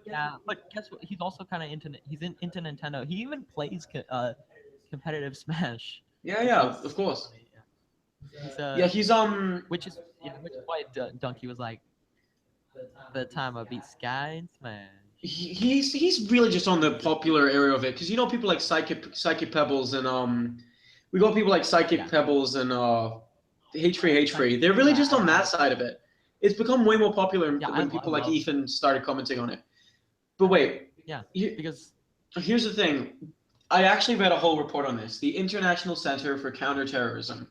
yeah, but guess what? He's also kind of into Nintendo. He even plays competitive Smash. Yeah, of course. He's, Yeah, he's which is why Donkey was like, the time I beat Sky in Smash. he's really just on the popular area of it because you know people like Psychic Pebbles and we got people like Psychic Pebbles and H3. They're really just on that side of it. It's become way more popular when people like Ethan started commenting on it. But wait, because here's the thing. I actually read a whole report on this, the International Center for Counterterrorism,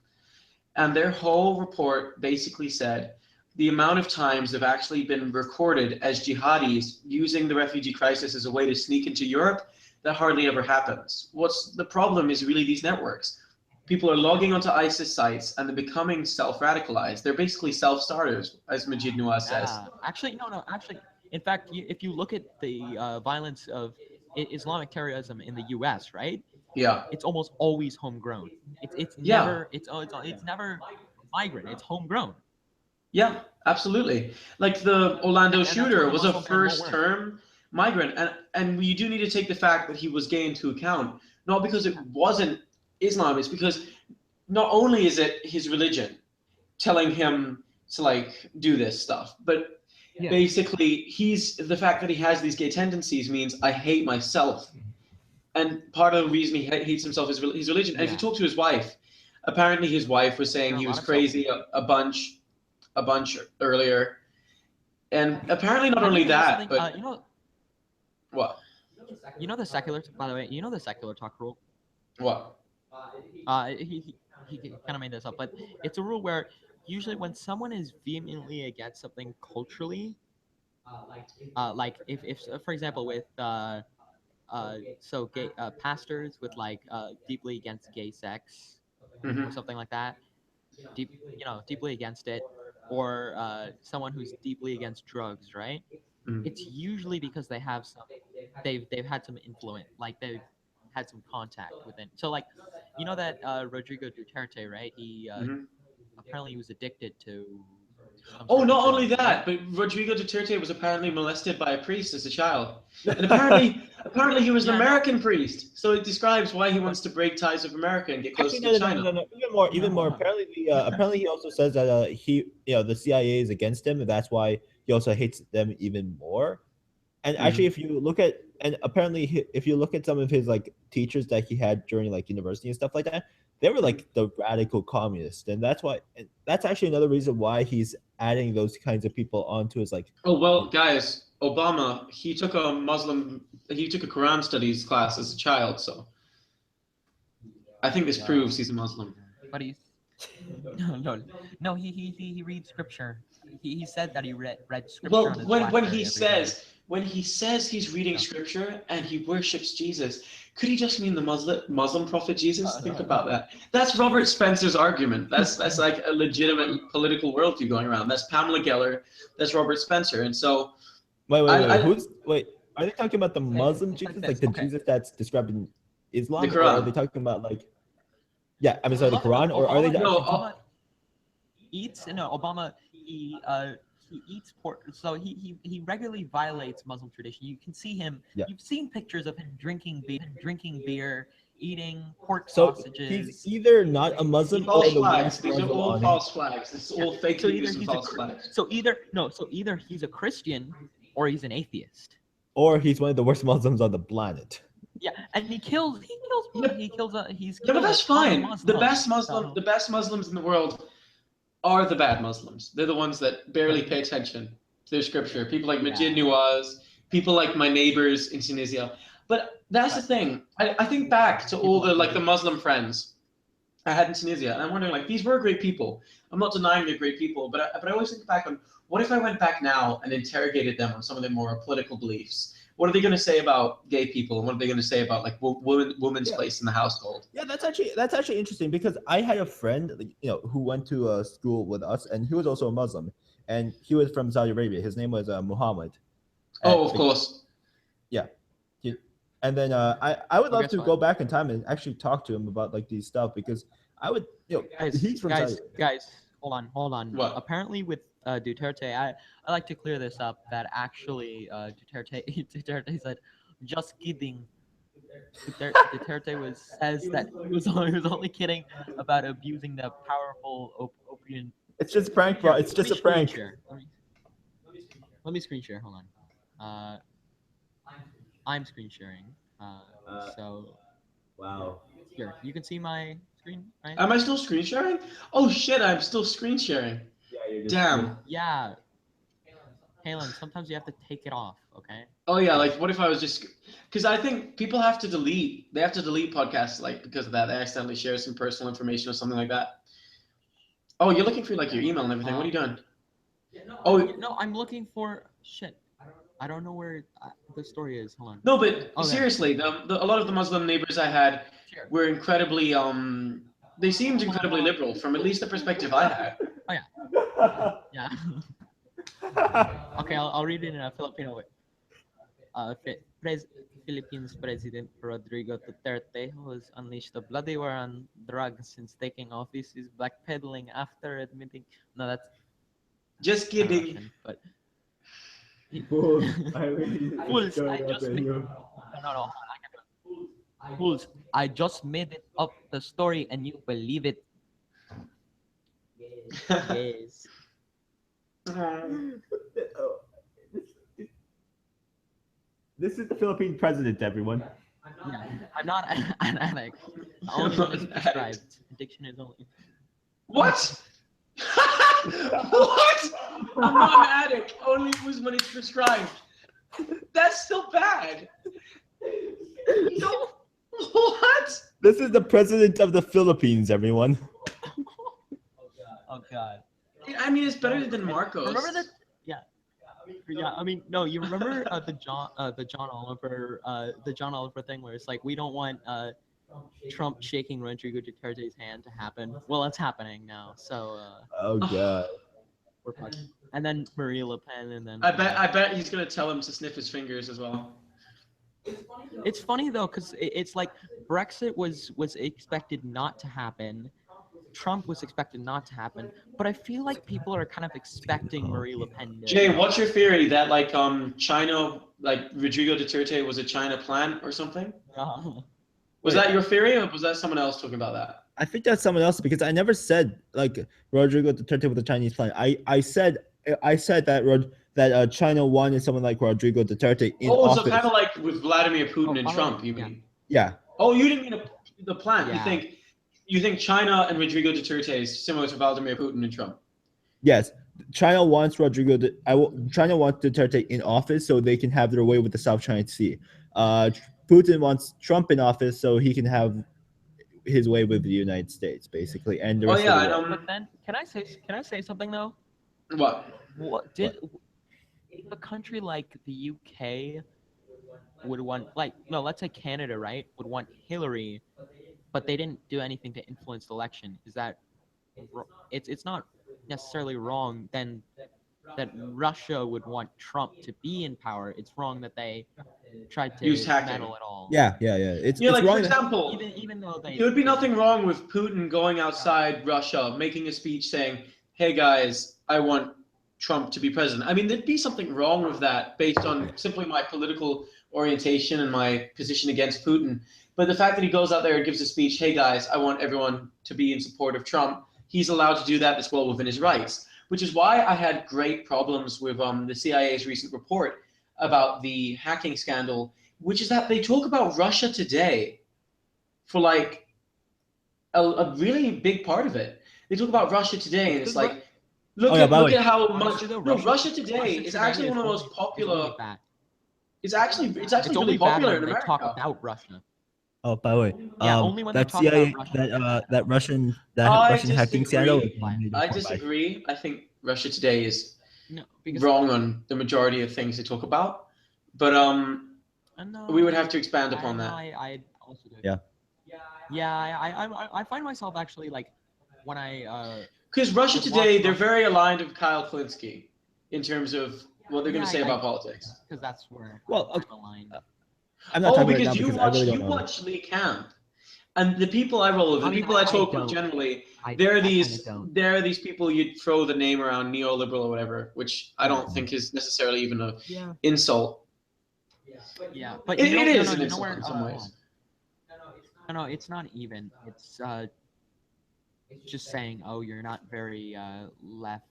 and their whole report basically said the amount of times they've actually been recorded as jihadis using the refugee crisis as a way to sneak into Europe, that hardly ever happens. What's the problem is really these networks. People are logging onto ISIS sites and they're becoming self-radicalized. They're basically self-starters, as Majid Nawaz says. Actually, no. Actually, in fact, if you look at the violence of Islamic terrorism in the U.S., right? Yeah. It's almost always homegrown. It's never never migrant. It's homegrown. Yeah, absolutely. Like the Orlando shooter was a first-term migrant, and you do need to take the fact that he was gay into account, not because it wasn't Islam. It's because not only is it his religion telling him to like do this stuff, but basically he's the fact that he has these gay tendencies means I hate myself, and part of the reason he hates himself is his religion. And if you talk to his wife, apparently his wife was saying he was crazy a bunch earlier, and apparently not only that, but you know what? You know the secular. By the way, you know the secular talk rule. What? He kind of made this up, but it's a rule where usually when someone is vehemently against something culturally, like if for example with so gay pastors with like deeply against gay sex or something like that, deeply against it, or someone who's deeply against drugs, right? It's usually because they've had some influence, like they've had some contact with it. So like, you know that Rodrigo Duterte, right? He apparently he was addicted to. Oh, not only that, but Rodrigo Duterte was apparently molested by a priest as a child, and apparently he was an American priest. So it describes why he wants to break ties with America and get closer to China. No. Even more. Apparently, he also says that the CIA is against him, and that's why he also hates them even more. And actually, if you look at if you look at some of his like teachers that he had during like university and stuff like that, they were like the radical communists, and that's actually another reason why he's adding those kinds of people onto his like. Oh well, guys, Obama he took a Quran studies class as a child, so I think this proves he's a Muslim. But he's no. He reads scripture. He said that he read scripture. Well, on his when he says he's reading scripture and he worships Jesus, could he just mean the Muslim prophet Jesus? Think about that. That's Robert Spencer's argument. That's like a legitimate political worldview going around. That's Pamela Geller. That's Robert Spencer. And so, wait. Are they talking about the Muslim Jesus, like the Jesus that's described in Islam, the Quran? Or are they talking about like? Yeah, I mean, sorry, the Quran, or are they? Obama he eats pork, so he regularly violates Muslim tradition. You can see him. You've seen pictures of him drinking beer, eating pork sausages. He's either not a Muslim or false flags. These are all false flags. This is all fake news and false flags. So either he's a Christian or he's an atheist. Or he's one of the worst Muslims on the planet. Yeah, and he kills. Yeah. He's Yeah, but killed that's a ton of fine. The best Muslims, so- the best Muslims in the world are the bad Muslims. They're the ones that barely pay attention to their scripture. People like Majid Nawaz, people like my neighbors in Tunisia. But that's the thing. I think back to all the Muslim friends I had in Tunisia, and I'm wondering, like, these were great people. I'm not denying they're great people, but I always think back on, what if I went back now and interrogated them on some of their more political beliefs? What are they going to say about gay people, and what are they going to say about like women's place in the household? Yeah, that's actually interesting, because I had a friend, who went to school with us, and he was also a Muslim, and he was from Saudi Arabia. His name was Muhammad. Oh, of course. Yeah. And then I would love to go back in time and actually talk to him about like these stuff, because I would, he's from Saudi Arabia. Guys, hold on. What? Apparently with Duterte, I like to clear this up, that actually Duterte said, just kidding. Duterte says that he was only kidding about abusing the powerful opium. It's just a prank, bro. It's just a prank. Let me screen share. Hold on. I'm screen sharing. So Wow. here, you can see my screen, right? Am I still screen sharing? Oh shit, I'm still screen sharing. Yeah, you're just Damn. Yeah. Kaelan, sometimes you have to take it off, okay? Oh yeah, like what if I was just, because I think people have to delete. They have to delete podcasts like because of that. They accidentally share some personal information or something like that. Oh, you're looking for like your email and everything. What are you doing? Oh No, I'm looking for shit. I don't know where the story is. Hold on. no, but Okay. seriously, a lot of the Muslim neighbors I had Sure. were incredibly they seemed incredibly liberal from at least the perspective I had. Yeah. Okay, I'll read it in a Filipino way. Philippines President Rodrigo Duterte, who has unleashed a bloody war on drugs since taking office, is backpedaling after admitting. No, that's Just kidding. Russian, but Fools, I really Fools, I going just after made- you. no, I can do it. Fools, I just made it up the story and you believe it. Yes. This is the Philippine president, everyone. Yeah, I'm not an addict. Only when it's prescribed. Addiction is only. What? What? I'm not an addict. Only when it's prescribed. That's still bad. No. What? This is the president of the Philippines, everyone. Oh God. I mean, it's better than Marcos. Remember that? Yeah. I mean, no. You remember the John Oliver thing where it's like, we don't want Trump shaking Rodrigo Duterte's hand to happen. Well, it's happening now. So. Oh God. We're fucked. And then Marie Le Pen, and then. I bet he's gonna tell him to sniff his fingers as well. It's funny though, because it's like Brexit was expected not to happen. Trump was expected not to happen, but I feel like people are kind of expecting Marie Le Pen. Jay, what's your theory that like China, like Rodrigo Duterte was a China plant or something? Was that your theory, or was that someone else talking about that? I think that's someone else, because I never said like Rodrigo Duterte was a Chinese plan. I said that China wanted someone like Rodrigo Duterte in office. So kind of like with Vladimir Putin and Trump, you mean? Yeah. Oh, you didn't mean the plant. Yeah. You think China and Rodrigo Duterte is similar to Vladimir Putin and Trump? Yes. China wants China wants Duterte in office so they can have their way with the South China Sea. Putin wants Trump in office so he can have his way with the United States, basically, and the rest of the world. But then, can I say something though? What? If a country like the UK would want, like, no, let's say Canada, right, would want Hillary, but they didn't do anything to influence the election. Is that it's not necessarily wrong then that Russia would want Trump to be in power. It's wrong that they tried to meddle at all. Yeah. It's like wrong for example, even though there would be nothing wrong with Putin going outside Russia, making a speech saying, "Hey guys, I want Trump to be president." I mean, there'd be something wrong with that based on simply my political orientation and my position against Putin. But the fact that he goes out there and gives a speech, "Hey guys, I want everyone to be in support of Trump," he's allowed to do that as well within his rights. Which is why I had great problems with the CIA's recent report about the hacking scandal, which is that they talk about Russia Today for like a really big part of it. They talk about Russia Today, and it's Because like, look Oh, yeah, at by the look way, at how honestly, much. though, No, Russia Today is actually one of the most is popular. only bad. It's actually It's really only bad popular when in they America. talk about Russia. Oh, by the way, Yeah, only when they that talk about CIA, Russia. that Russian I hacking scandal. Was disagree. I disagree. I think Russia Today is No, because wrong on the majority of things they talk about, but no, we would have to expand upon no, that. I also do. Yeah. Yeah, I find myself actually like when I Because Russia would Today, watch they're Russia- very aligned with Kyle Klinsky in terms of what they're going to Yeah, say I- about politics. because that's where Well, I'm okay. aligned. I'm not Oh, talking right because now because I really don't you know. watch Lee Camp, and the people I roll with, the I mean, people I I talk with don't. generally, I there are kinda these don't. people you'd throw the name around neoliberal or whatever, which I don't think is necessarily even a Yeah. insult. Yeah, but It is an you know insult where? in some ways. No, it's not even. It's just saying, oh, you're not very left.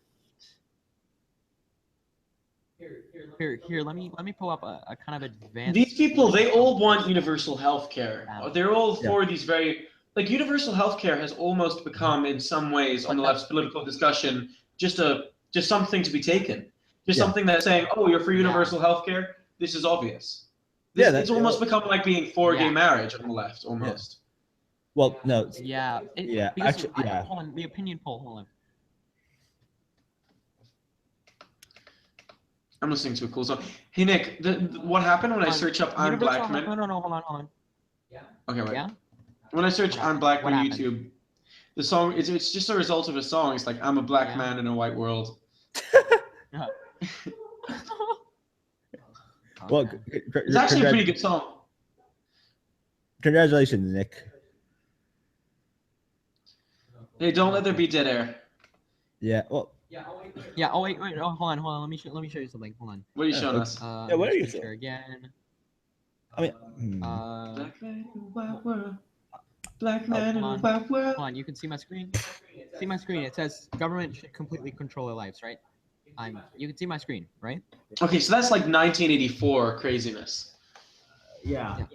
Here, let me pull up a kind of advanced. These people, they political all want context. universal health care. They're all for these very, like, universal health care has almost become, in some ways, on the left's political discussion, just something to be taken. Just Yeah. something that's saying, oh, you're for universal health care? This is obvious. It's almost become like being for gay marriage on the left, almost. Well, no. Yeah. Yeah, Because actually, yeah. hold on, the opinion poll. Hold on. I'm listening to a cool song. Hey, Nick, what happened when I search up I'm Black Man? No, hold on. Okay, wait. Yeah. When I search I'm Black What Man happened? YouTube, the song, it's just a result of a song. It's like, I'm a black man in a white world. Well, It's actually a pretty good song. Congratulations, Nick. Hey, don't let there be dead air. Yeah. Well. Yeah. Oh wait. Oh, hold on. Let me show you something. Hold on. What are you showing us? Yeah. What are you showing? Share again. I mean. Black man in a white world. Black man in a white world. Hold on. You can see my screen. See my screen. It says government should completely control our lives, right? You can see my screen, right? Okay, so that's like 1984 craziness. Yeah.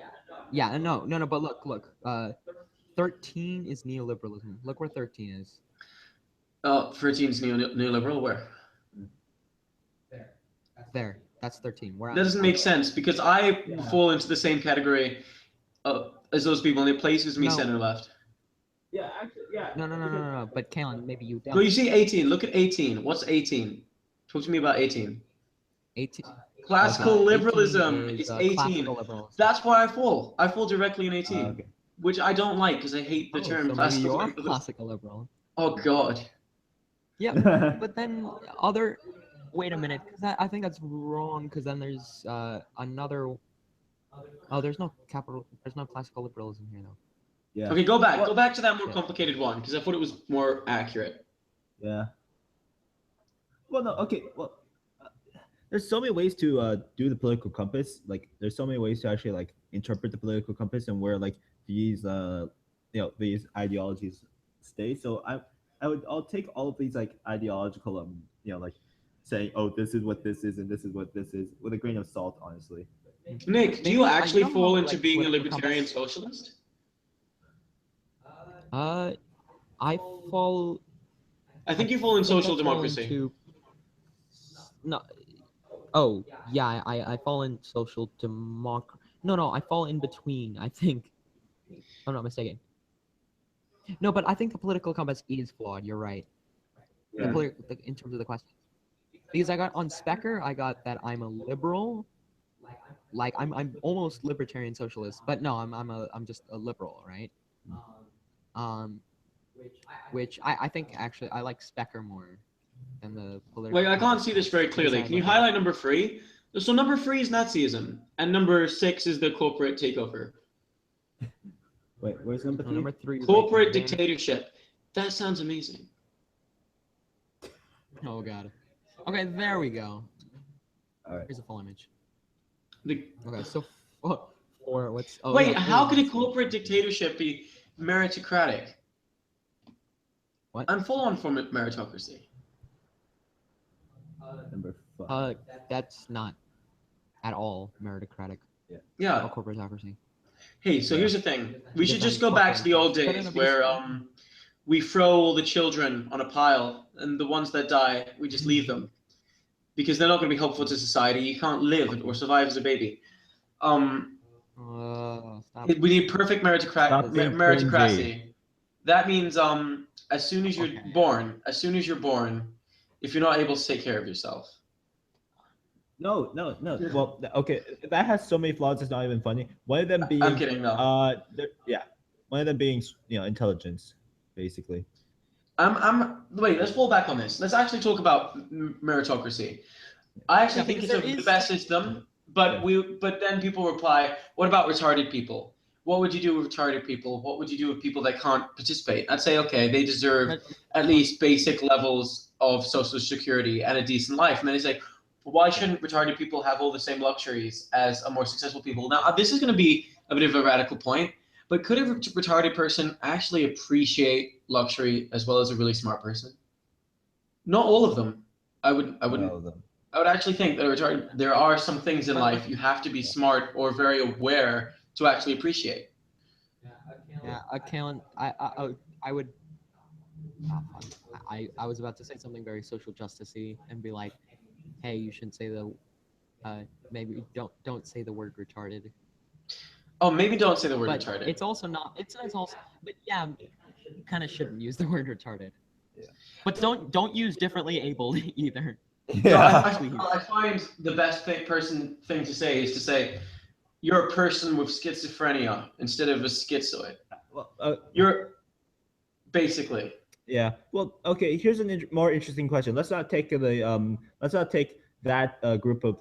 Yeah. No. But look. 13 is neoliberalism. Look where 13 is. 13 is neoliberal. Where? There. That's 13. Where That doesn't make sense because I fall into the same category as those people, and it places me center left. Yeah. Actually, yeah. No. But Kaelan, maybe you don't. Well, you see 18. Look at 18. What's 18? Talk to me about 18. 18. Classical liberalism is 18. Classical liberalism. That's why I fall. I fall directly in 18, Okay. which I don't like because I hate the term So maybe classical you are liberalism. classical liberal. Oh God. Yeah, but then other. Wait a minute, because I think that's wrong. Because then there's another. Oh, there's no classical liberalism here though. Yeah. Okay, go back. Go back to that more complicated one because I thought it was more accurate. Yeah. Well, no. Okay. Well, there's so many ways to do the political compass. Like, there's so many ways to actually like interpret the political compass and where like these these ideologies stay. So I'll take all of these like ideological like saying, oh, this is what this is and this is what this is with a grain of salt, honestly. Nick, do you actually fall into being a political libertarian compass. socialist? I fall. I think you fall in social I fall democracy. into- No. Oh yeah, I fall in social democracy. No, I fall in between. I think. I'm not mistaken. No, but I think the political compass is flawed. You're right. Yeah. In terms of the question, because I got on Specker, I got that I'm a liberal. Like I'm almost libertarian socialist, but no, I'm just a liberal, right? Which I think actually I like Specker more than the political. Wait, I can't see this very clearly. Can you highlight number 3? So number 3 is Nazism, and number 6 is the corporate takeover. Wait, where's number 3? Number 3. Corporate dictatorship. That sounds amazing. Oh god. Okay, there we go. All right. Here's a full image. The, Okay, so for what's? Oh, wait, no, how could a please. corporate dictatorship be meritocratic? What? I'm full on for meritocracy. Number 5. That's not. at all meritocratic or Yeah. corporatocracy. Hey, so Yeah. here's the thing. We should Because just then go back to the old corporations couldn't days where abuse- we throw all the children on a pile, and the ones that die, we just leave them because they're not going to be helpful to society. You can't live or survive as a baby. Stop. We need perfect Stop being meritocracy. That means as soon as you're Okay. born, if you're not able to take care of yourself. No. Well, okay, that has so many flaws. It's not even funny. One of them being, I'm kidding though. yeah, one of them being, intelligence, basically. Wait, let's pull back on this. Let's actually talk about meritocracy. I actually Yeah, think because it's there the is- best system, but then people reply, what about retarded people? What would you do with retarded people? What would you do with people that can't participate? I'd say, okay, they deserve But- at least basic levels of social security and a decent life. And then they say, well, why shouldn't retarded people have all the same luxuries as a more successful people? Now, this is going to be a bit of a radical point, but could a retarded person actually appreciate luxury as well as a really smart person? Not all of them. I wouldn't. I would actually think that there are some things in life you have to be smart or very aware to actually appreciate. Yeah, Kaelan, I would. I was about to say something very social justicey and be like, hey, you shouldn't say the, maybe don't say the word retarded. Oh, maybe don't say the word But retarded. it's also not. It's also. But yeah, you kind of shouldn't use the word retarded. Yeah. But don't use differently abled either. No, Yeah. I find the best thing to say is to say you're a person with schizophrenia instead of a schizoid. Well, You're basically. yeah. Well, okay. Here's an more interesting question. Let's not take that group of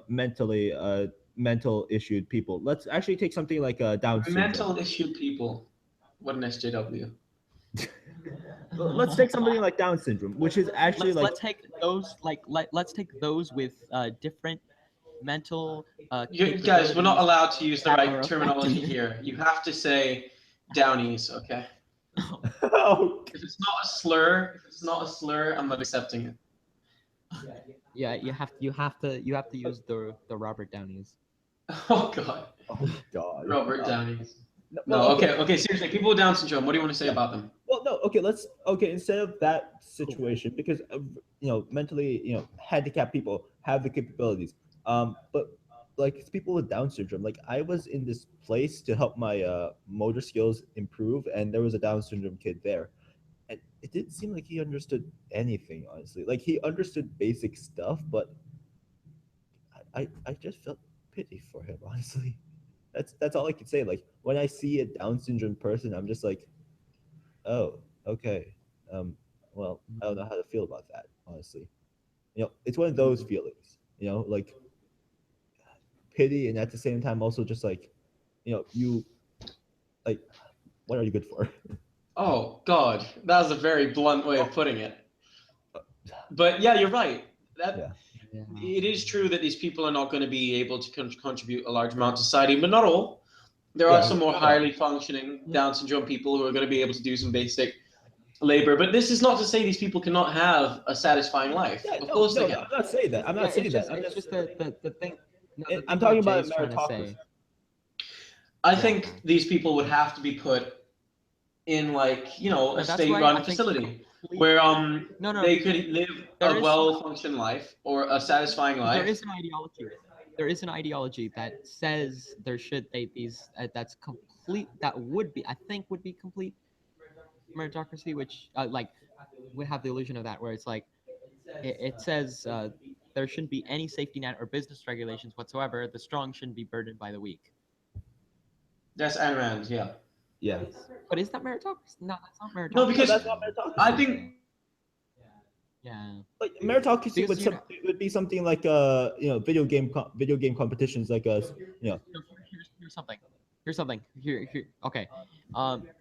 mental issued people. Let's actually take something like Down syndrome. Mental issue people. What an SJW. Let's take something like Down syndrome, which is actually let's take those let's take those with different mental You guys, we're not capabilities allowed to use the that right are terminology affected. here. You have to say Downies, okay? Oh, If it's not a slur, I'm not accepting it. Yeah, you have to use the Robert Downies. Oh god. oh God. Robert Downies. No, No, well, okay, seriously, people with Down syndrome, what do you want to say Yeah. about them? Well, no, okay, instead of that situation, because mentally, handicapped people have the capabilities. But like it's people with Down syndrome, like I was in this place to help my motor skills improve, and there was a Down syndrome kid there, and it didn't seem like he understood anything, honestly. Like he understood basic stuff, but I just felt pity for him, honestly. That's all I could say. Like when I see a Down syndrome person, I'm just like, oh, okay. Well, I don't know how to feel about that, honestly. It's one of those feelings, like pity, and at the same time also just like, you like, what are you good for? Oh god, that was a very blunt way of putting it. But yeah, you're right. Yeah. It is true that these people are not going to be able to contribute a large amount to society, but not all. There are Yeah, some more yeah. highly functioning Down syndrome people who are going to be able to do some basic labor. But this is not to say these people cannot have a satisfying life. Yeah, Of no, course they no, can. I'm not saying that. I'm not saying that. It's just the thing. No, the I'm thing talking what about Jay's trying to meritocracy. say. I think these people would have to be put in like, a That's why state-run I think facility complete- where No, they could live there a is- well-functioned life or a satisfying life. There is an ideology. There is an ideology that says there should be these. That's complete. That would be, I think, would be complete meritocracy, which like would have the illusion of that, where it's like it says there shouldn't be any safety net or business regulations whatsoever. The strong shouldn't be burdened by the weak. That's Ayn Rand, yeah. Yeah. But is that meritocracy? No, that's not meritocracy. No, because that's not meritocracy. I think Yeah. Like meritocracy Because would be something like video game competitions, like Here's something. Here's something. Here. Okay.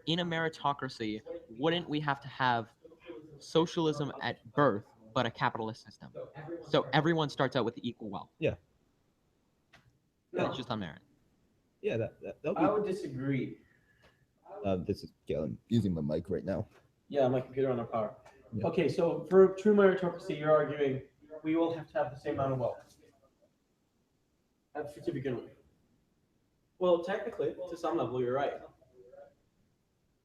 In a meritocracy, wouldn't we have to have socialism at birth, but a capitalist system? So everyone starts out with equal wealth. Yeah. It's just on merit. Yeah, that'll I would disagree. this is Kaelan using my mic right now. Yeah, my computer on power. Yeah. Okay, so for true meritocracy, you're arguing we all have to have the same amount of wealth. to begin with. Well, technically, to some level, you're right.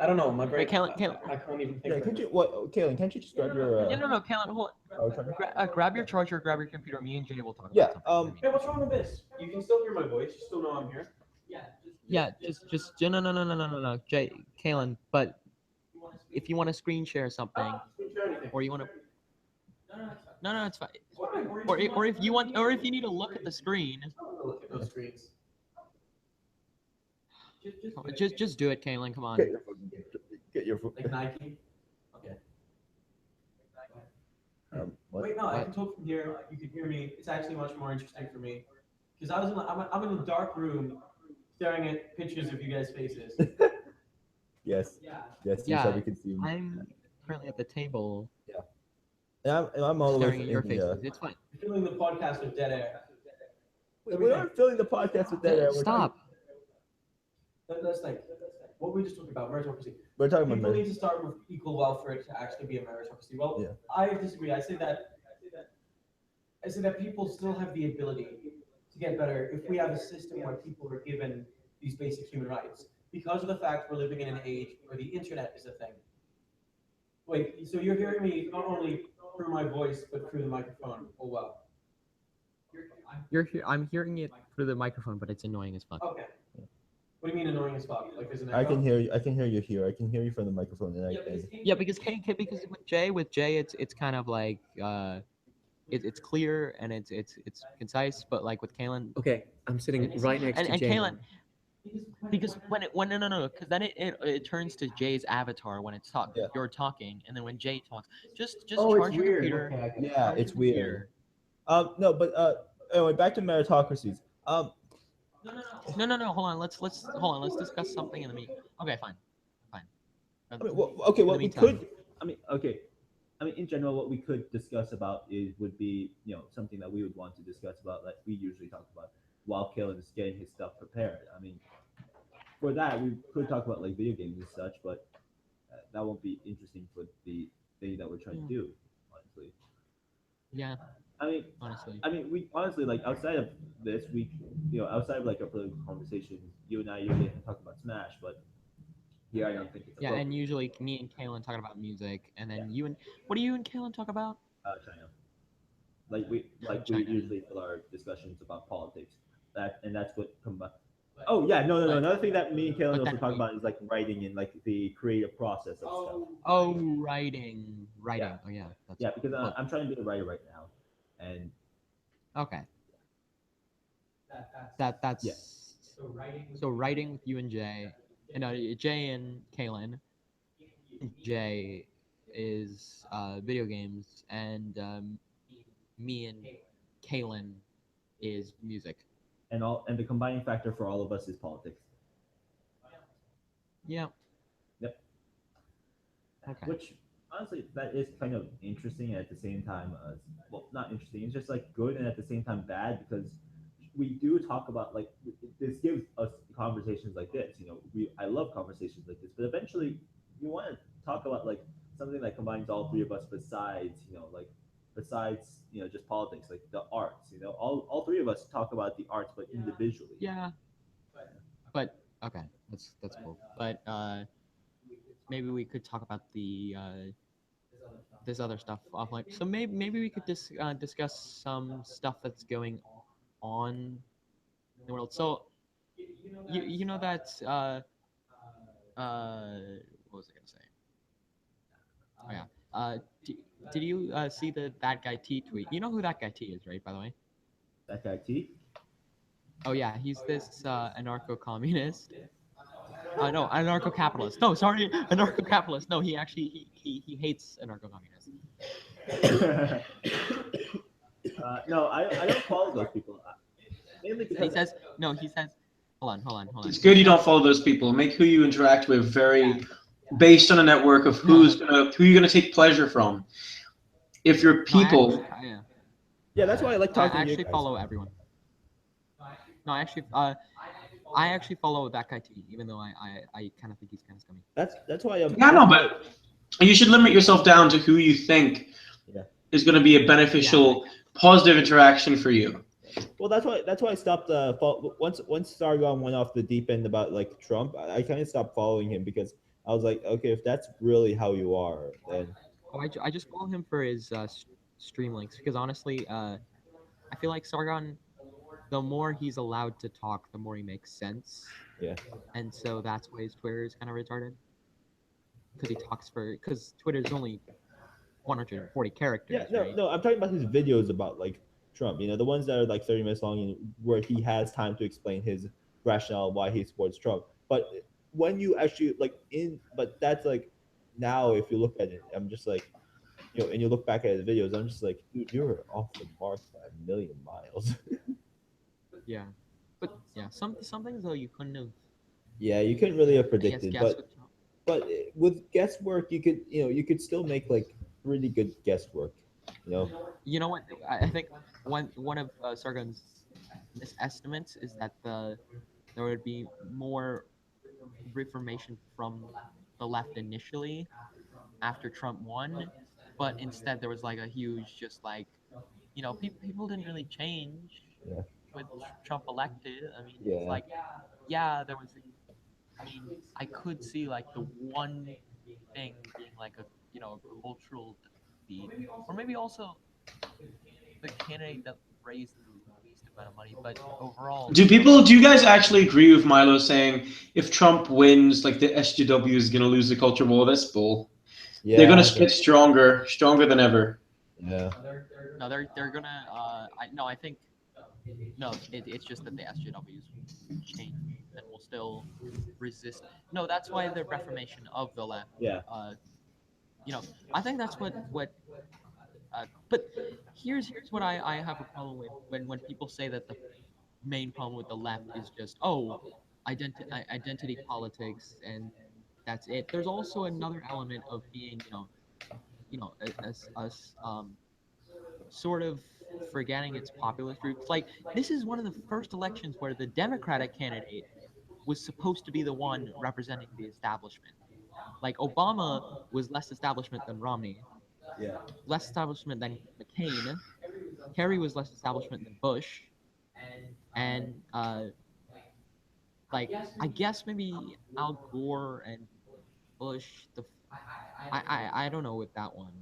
I don't know. My brain. Kaelan, I can't even think. Yeah, could you Kaelan? Can't you just grab your? no, Kaelan, hold power charger? on. Grab your charger, grab your computer. Me and Jay will talk about Yeah. something. Hey, what's wrong with this? You can still hear my voice. You still know I'm here. Yeah, just no, Jay, Kaelan. But if you want to screen share something, Screen share anything. or you want to, no, it's fine. Or if you want, or if you need to look at the screen, I don't wanna look at those screens. just do it, Kaelan. Come on. Get your phone. Like Nike. Okay. What? Wait, no, I can talk from here. You can hear me. It's actually much more interesting for me because I'm in a dark room staring at pictures of you guys' faces. Yes. Yes. You Yeah, said we can see. I'm currently at the table And I'm all the way staring at your in faces. the. It's fine. Filling the podcast with dead air. We aren't filling the podcast with that. Stop. That's like what we just talked about, meritocracy. We're talking People about. need to start with equal wealth for it to actually be a meritocracy. Well, Yeah. I disagree. I say that people still have the ability to get better if we have a system where people are given these basic human rights. Because of the fact we're living in an age where the internet is a thing. Wait, so you're hearing me not only through my voice but through the microphone? Oh well. I'm hearing it through the microphone, but it's annoying as fuck. Okay. What do you mean annoying as fuck? Like there's an I echo? can hear you. I can hear you here. I can hear you from the microphone, and Yeah, because with Jay, it's kind of like it's clear and it's concise, but like with Kaelan, Okay, I'm sitting right next to and Jay. Kaelan, because no, because then it turns to Jay's avatar when it's Yeah. you're talking, and then when Jay talks, just Oh, it's charge your weird. computer. Okay, I get it. yeah, charge it's your weird. computer. No, but anyway, back to meritocracies. No, hold on. Let's discuss something in the meeting. Okay, fine. I mean, okay, In the what we meantime. could. I mean, in general, what we could discuss about would be something that we would want to discuss about, like we usually talk about, while Kaelan is getting his stuff prepared. I mean, for that we could talk about like video games and such, but that won't be interesting for the thing that we're trying to do, honestly. Yeah, honestly, honestly. we honestly, like, outside of this, outside of like our political conversations, you and I usually talk about Smash, but here I don't think it's Yeah, appropriate. and usually me and Kaelan talking about music, and then what do you and Kaelan talk about? China. Like we China. usually fill our discussions about politics. That's what combines. Oh yeah, no. Another thing that me and Kaelan also talk about is like writing and like the creative process of stuff. Oh, writing. Yeah. Oh yeah. That's Yeah, because cool. I'm trying to be a writer right now, and Okay. That's Yeah. So writing with you and Jay, and Jay and Kaelan. Jay is video games, and me and Kaelan is music. and the combining factor for all of us is politics. Yeah. Yep. Okay. Which honestly, that is kind of interesting, and at the same time, well, not interesting. It's just like good, and at the same time bad, because we do talk about, like, this gives us conversations like this. I love conversations like this, but eventually you want to talk about like something that combines all three of us, besides just politics, like the arts. All three of us talk about the arts, but individually. Yeah. But okay, that's cool. But maybe we could talk about the this other stuff offline. So maybe we could discuss some stuff that's going on in the world. So you know that what was I gonna say? Oh yeah. Did you see that guy T tweet? You know who that guy T is, right? By the way. That guy T. Oh yeah, he's this anarcho-communist. No, anarcho-capitalist. No, sorry, anarcho-capitalist. No, he actually he hates anarcho-communists. No, I don't follow those people. Mainly because He says hold on. It's good you don't follow those people. Make who you interact with very based on a network of who you're gonna take pleasure from. If you're people, yeah, that's why I like talking I to you actually guys. follow everyone. No, I actually follow that guy T, even though I kind of think he's kind of scummy. That's why I'm. yeah, no, but you should limit yourself down to who you think Yeah. is going to be a beneficial, positive interaction for you. Well, that's why I stopped. Once Sargon went off the deep end about like Trump, I kind of stopped following him because I was like, okay, if that's really how you are, then Oh, I just follow him for his stream links because honestly, I feel like Sargon, the more he's allowed to talk, the more he makes sense. yeah. And so that's why his Twitter is kind of retarded. Because Twitter is only 140 characters, Yeah, no, right? no, I'm talking about his videos about like Trump. You know, the ones that are like 30 minutes long and where he has time to explain his rationale why he supports Trump. But when you actually but that's like now if you look at it, I'm just like, and you look back at his videos, I'm just like, dude, you're off the mark by a million miles. Yeah, but yeah, some things though you couldn't have. Yeah, you couldn't really have I guess predicted, guessed with Trump. but with guest work, you could still make like really good guest work. You know. You know what? I think one of Sargon's misestimates is that there would be more reformation from the left initially after Trump won, but instead there was like a huge just like people didn't really change Yeah. with Trump elected. I mean, it's Yeah. like there was. I mean, I could see like the one thing being like a a cultural defeat, or maybe also the candidate that raised the least amount of money. But overall, Do you guys actually agree with Milo saying if Trump wins, like the SJW is gonna lose the culture war? That's bull. Yeah. They're gonna get stronger than ever. Yeah. no, they're gonna. I think no. It's just that the SJWs change and will still resist. No, that's why the reformation of the left. Yeah. I think that's what. But here's what I have a problem with when people say that the main problem with the left is just identity politics and that's it. There's also another element of being us sort of forgetting its populist roots. Like this is one of the first elections where the Democratic candidate was supposed to be the one representing the establishment. Like Obama was less establishment than Romney, Yeah. less establishment than McCain. Kerry was less establishment than Bush, and I guess maybe Al Gore and Bush. I don't know with that one.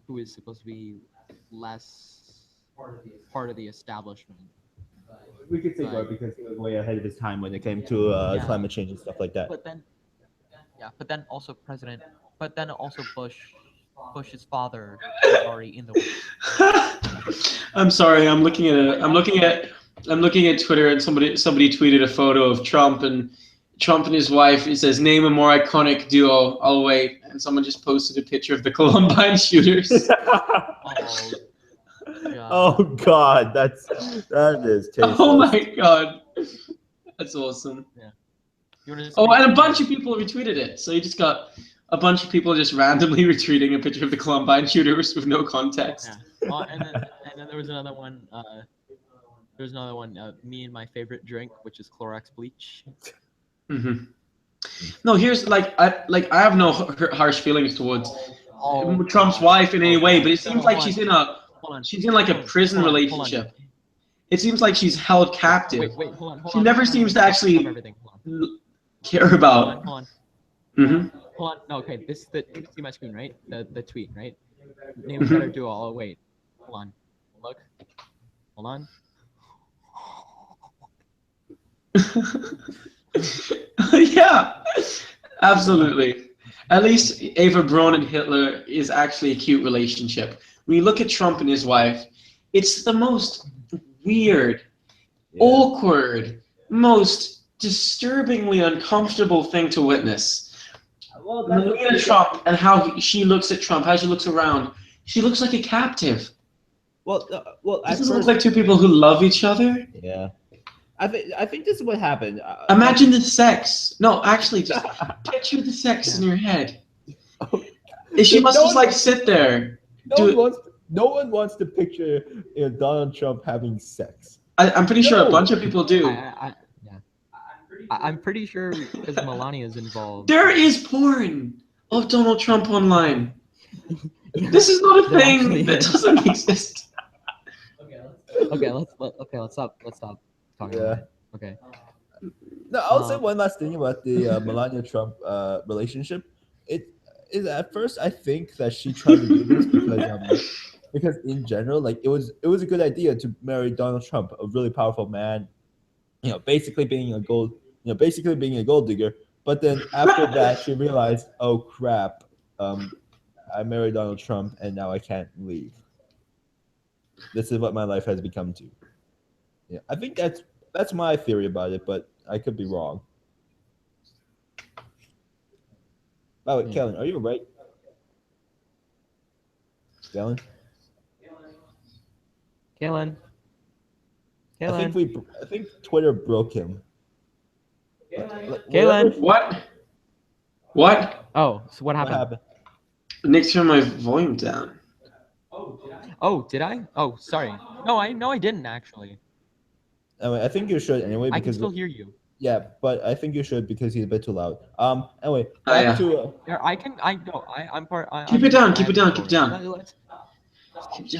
Who is supposed to be less part of the establishment? We could say Gore because he was way ahead of his time when it came to climate change and stuff like that. But then also Bush's father was already in the way. I'm sorry. I'm looking at Twitter, and somebody tweeted a photo of Trump and his wife. It says, "Name a more iconic duo." I'll wait. And someone just posted a picture of the Columbine shooters. Oh God, that is tasteless. Oh my God, that's awesome. Yeah. And a bunch of people retweeted it. So you just got a bunch of people just randomly retweeting a picture of the Columbine shooters with no context. Yeah. And then there was another one. Me and my favorite drink, which is Clorox bleach. Mm-hmm. No, here's I have no harsh feelings towards Trump's wife in any way, but it seems like she's in like a prison relationship. It seems like she's held captive. Wait, hold on. She never seems to actually care about. Hold on. Mm-hmm. Hold on. No, okay. You see my screen, right? The tweet, right? Name a better duo. I'll wait. Hold on. Look. Hold on. Yeah, absolutely. At least Eva Braun and Hitler is actually a cute relationship. When you look at Trump and his wife, it's the most weird, awkward, most disturbingly uncomfortable thing to witness. Melania Trump and how she looks at Trump, how she looks around, she looks like a captive. Well, doesn't look like two people who love each other. Yeah. I think this is what happened. Imagine the sex. No, actually, just picture the sex in your head. She must just like sit there. No one wants to picture Donald Trump having sex. I'm pretty sure a bunch of people do. I'm pretty sure because Melania is involved. There is porn of Donald Trump online. This is not a thing that doesn't exist. Okay, let's stop talking about it. Okay. No, I'll say one last thing about the Melania Trump relationship. It is at first I think that she tried to do this because in general, like it was a good idea to marry Donald Trump, a really powerful man, basically being a gold digger. But then after that, she realized, oh crap, I married Donald Trump, and now I can't leave. This is what my life has become to. Yeah, I think that's my theory about it, but I could be wrong. By the way, Kaelan, are you right? Kaelan? Kaelan. I think Twitter broke him. Kaelan. What? Oh, so what What happened? happened? Nick, turn my volume down. Oh, did I? Oh, sorry. No, I didn't actually. Anyway, I think you should anyway I can because still hear you. yeah, but I think you should because he's a bit too loud. Anyway, Oh, back yeah. to Here, I can. I no. I'm part. Keep it down. Keep it down. Keep it down. Let's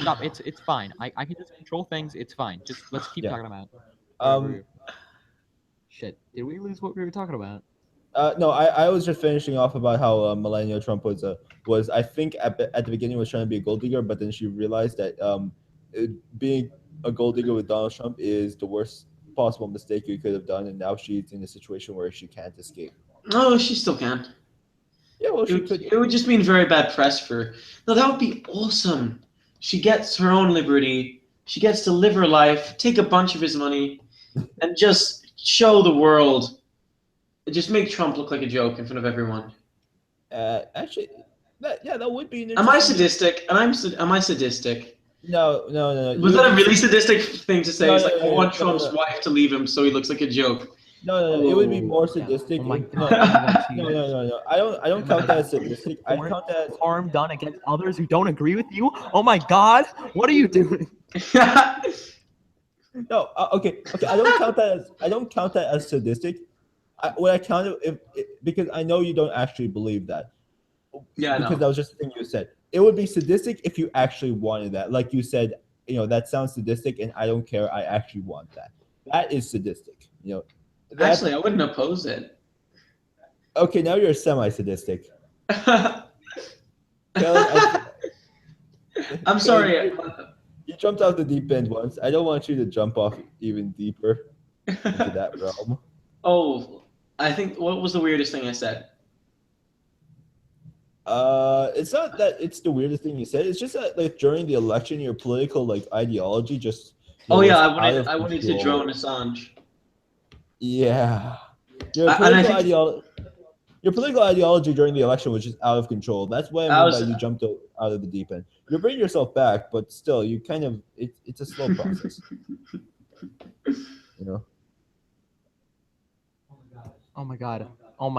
stop. It's fine. I can just control things. It's fine. Just let's keep Yeah. talking about. um. Shit. Did we lose what we were talking about? No, I was just finishing off about how Melania Trump was I think at the beginning was trying to be a gold digger, but then she realized that being a gold digger with Donald Trump is the worst possible mistake you could have done, and now she's in a situation where she can't escape. No, she still can. Yeah, well, she could. It would just mean very bad press for her. No, that would be awesome. She gets her own liberty. She gets to live her life, take a bunch of his money, and just show the world. Just make Trump look like a joke in front of everyone. Actually, that would be an Am I interesting- sadistic? Am I sadistic? No. Was that a really sadistic thing to say? No, It's like, no, I want no, Trump's no. wife to leave him so he looks like a joke. No. It would be more Yeah. sadistic. Oh my if- God. No. I don't count that as sadistic. I count that as Harm done against others who don't agree with you. Oh my God. What are you doing? no. Okay. I don't count that as sadistic. What I count it because I know you don't actually believe that. Yeah, because no. that was just the thing you said. It would be sadistic if you actually wanted that. Like you said, that sounds sadistic, and I don't care. I actually want that. That is sadistic. Actually, I wouldn't oppose it. Okay, now you're semi-sadistic. I'm sorry. You jumped off the deep end once. I don't want you to jump off even deeper into that realm. Oh, I think what was the weirdest thing I said? It's not that it's the weirdest thing you said. It's just that like during the election, your political ideology just. Oh yeah, was I wanted to drone Assange. Yeah, your political ideology during the election was just out of control. That's why I mean by you jumped out of the deep end. You're bringing yourself back, but still, you kind of it's a slow process. Oh my God. Hold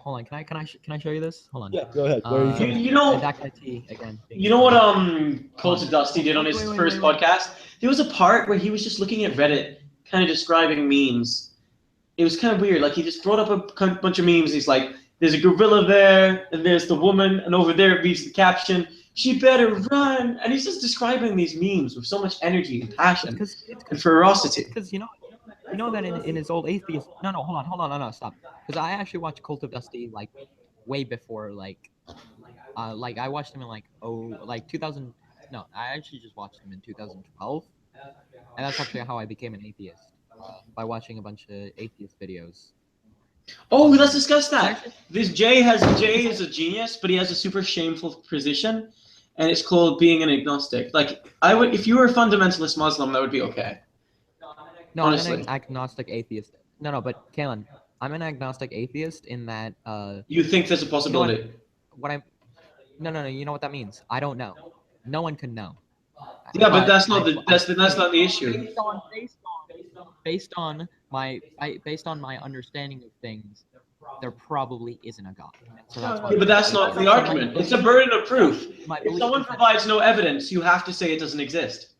on. Can I show you this? Hold on. Yeah, go ahead. Where are you showing? You know, again. You know what Cult of Dusty did on his first podcast? There was a part where he was just looking at Reddit, kind of describing memes. It was kind of weird. Like he just brought up a bunch of memes. He's like, "There's a gorilla there, and there's the woman, and over there it reads the caption, she better run." And he's just describing these memes with so much energy and passion and ferocity. Because you know that in his old atheist. No, hold on, stop. Because I actually watched Cult of Dusty like way before like I watched him in 2000. No, I actually just watched him in 2012, and that's actually how I became an atheist by watching a bunch of atheist videos. Oh, let's discuss that. Jay is a genius, but he has a super shameful position, and it's called being an agnostic. Like if you were a fundamentalist Muslim, that would be okay. No, honestly. I'm an agnostic atheist. No, but Kaelan, I'm an agnostic atheist in that. You think there's a possibility? No. You know what that means? I don't know. No one can know. Yeah, but that's not the issue. Based on my understanding of things, there probably isn't a God. So that's why. Yeah, but that's not the argument. It's a burden of proof. If someone provides no evidence, you have to say it doesn't exist.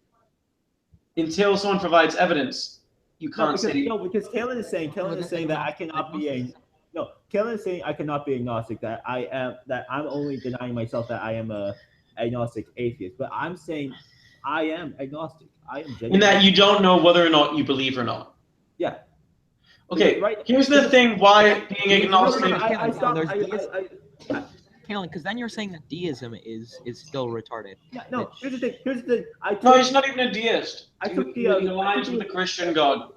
Until someone provides evidence, you can't say. Because Kaelan is saying that I cannot be Kaelan is saying I cannot be agnostic. That I'm only denying myself that I am a agnostic atheist. But I'm saying I am agnostic. I am In genuinely. that you don't know whether or not you believe or not. Yeah. Okay, Right. here's the thing why being agnostic... I stopped. Kaelan, because then you're saying that deism is still retarded. Yeah, no. which- Here's the thing. No, he's not even a deist. I He took the, aligns with the Christian God.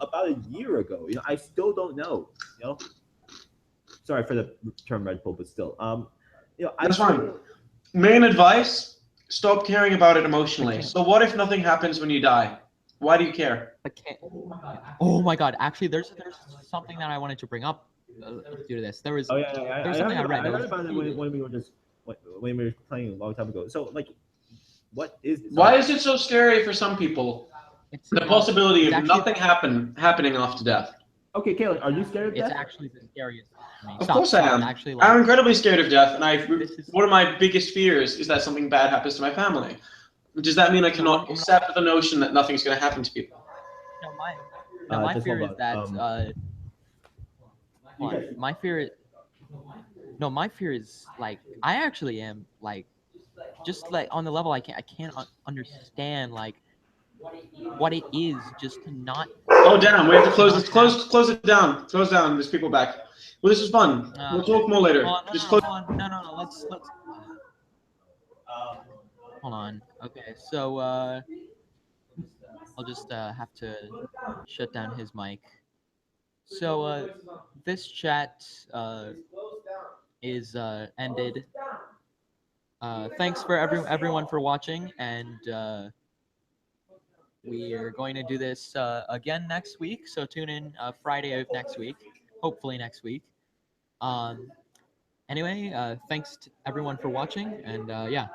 About a year ago. I still don't know. Sorry for the term red pill, but still. That's fine. Main advice: stop caring about it emotionally. So what if nothing happens when you die? Why do you care? Oh my God! Actually, there's something that I wanted to bring up due to this. There was something I read. I read about it when we were playing a long time ago. So what is this? Why is it so scary for some people? The possibility of nothing happening after death. Okay, Kaelan, are you scared of death? It's actually the scariest for me. Of course I am. Actually, I'm incredibly scared of death, and one of my biggest fears is that something bad happens to my family. Does that mean I cannot accept the notion that nothing's going to happen to people? No, my fear is that. My fear. No, my fear is like I actually am like, just like on the level I can't understand like what it is just to not. Oh damn! We have to close this. Close it down. Close down. There's people back. Well, this was fun. We'll talk more later. No, Just close. no. Let's. Hold on. Okay, so I'll just have to shut down his mic. So this chat is ended. Thanks for everyone for watching, and we are going to do this again next week. So tune in Friday of next week, hopefully next week. Anyway, thanks to everyone for watching, and yeah.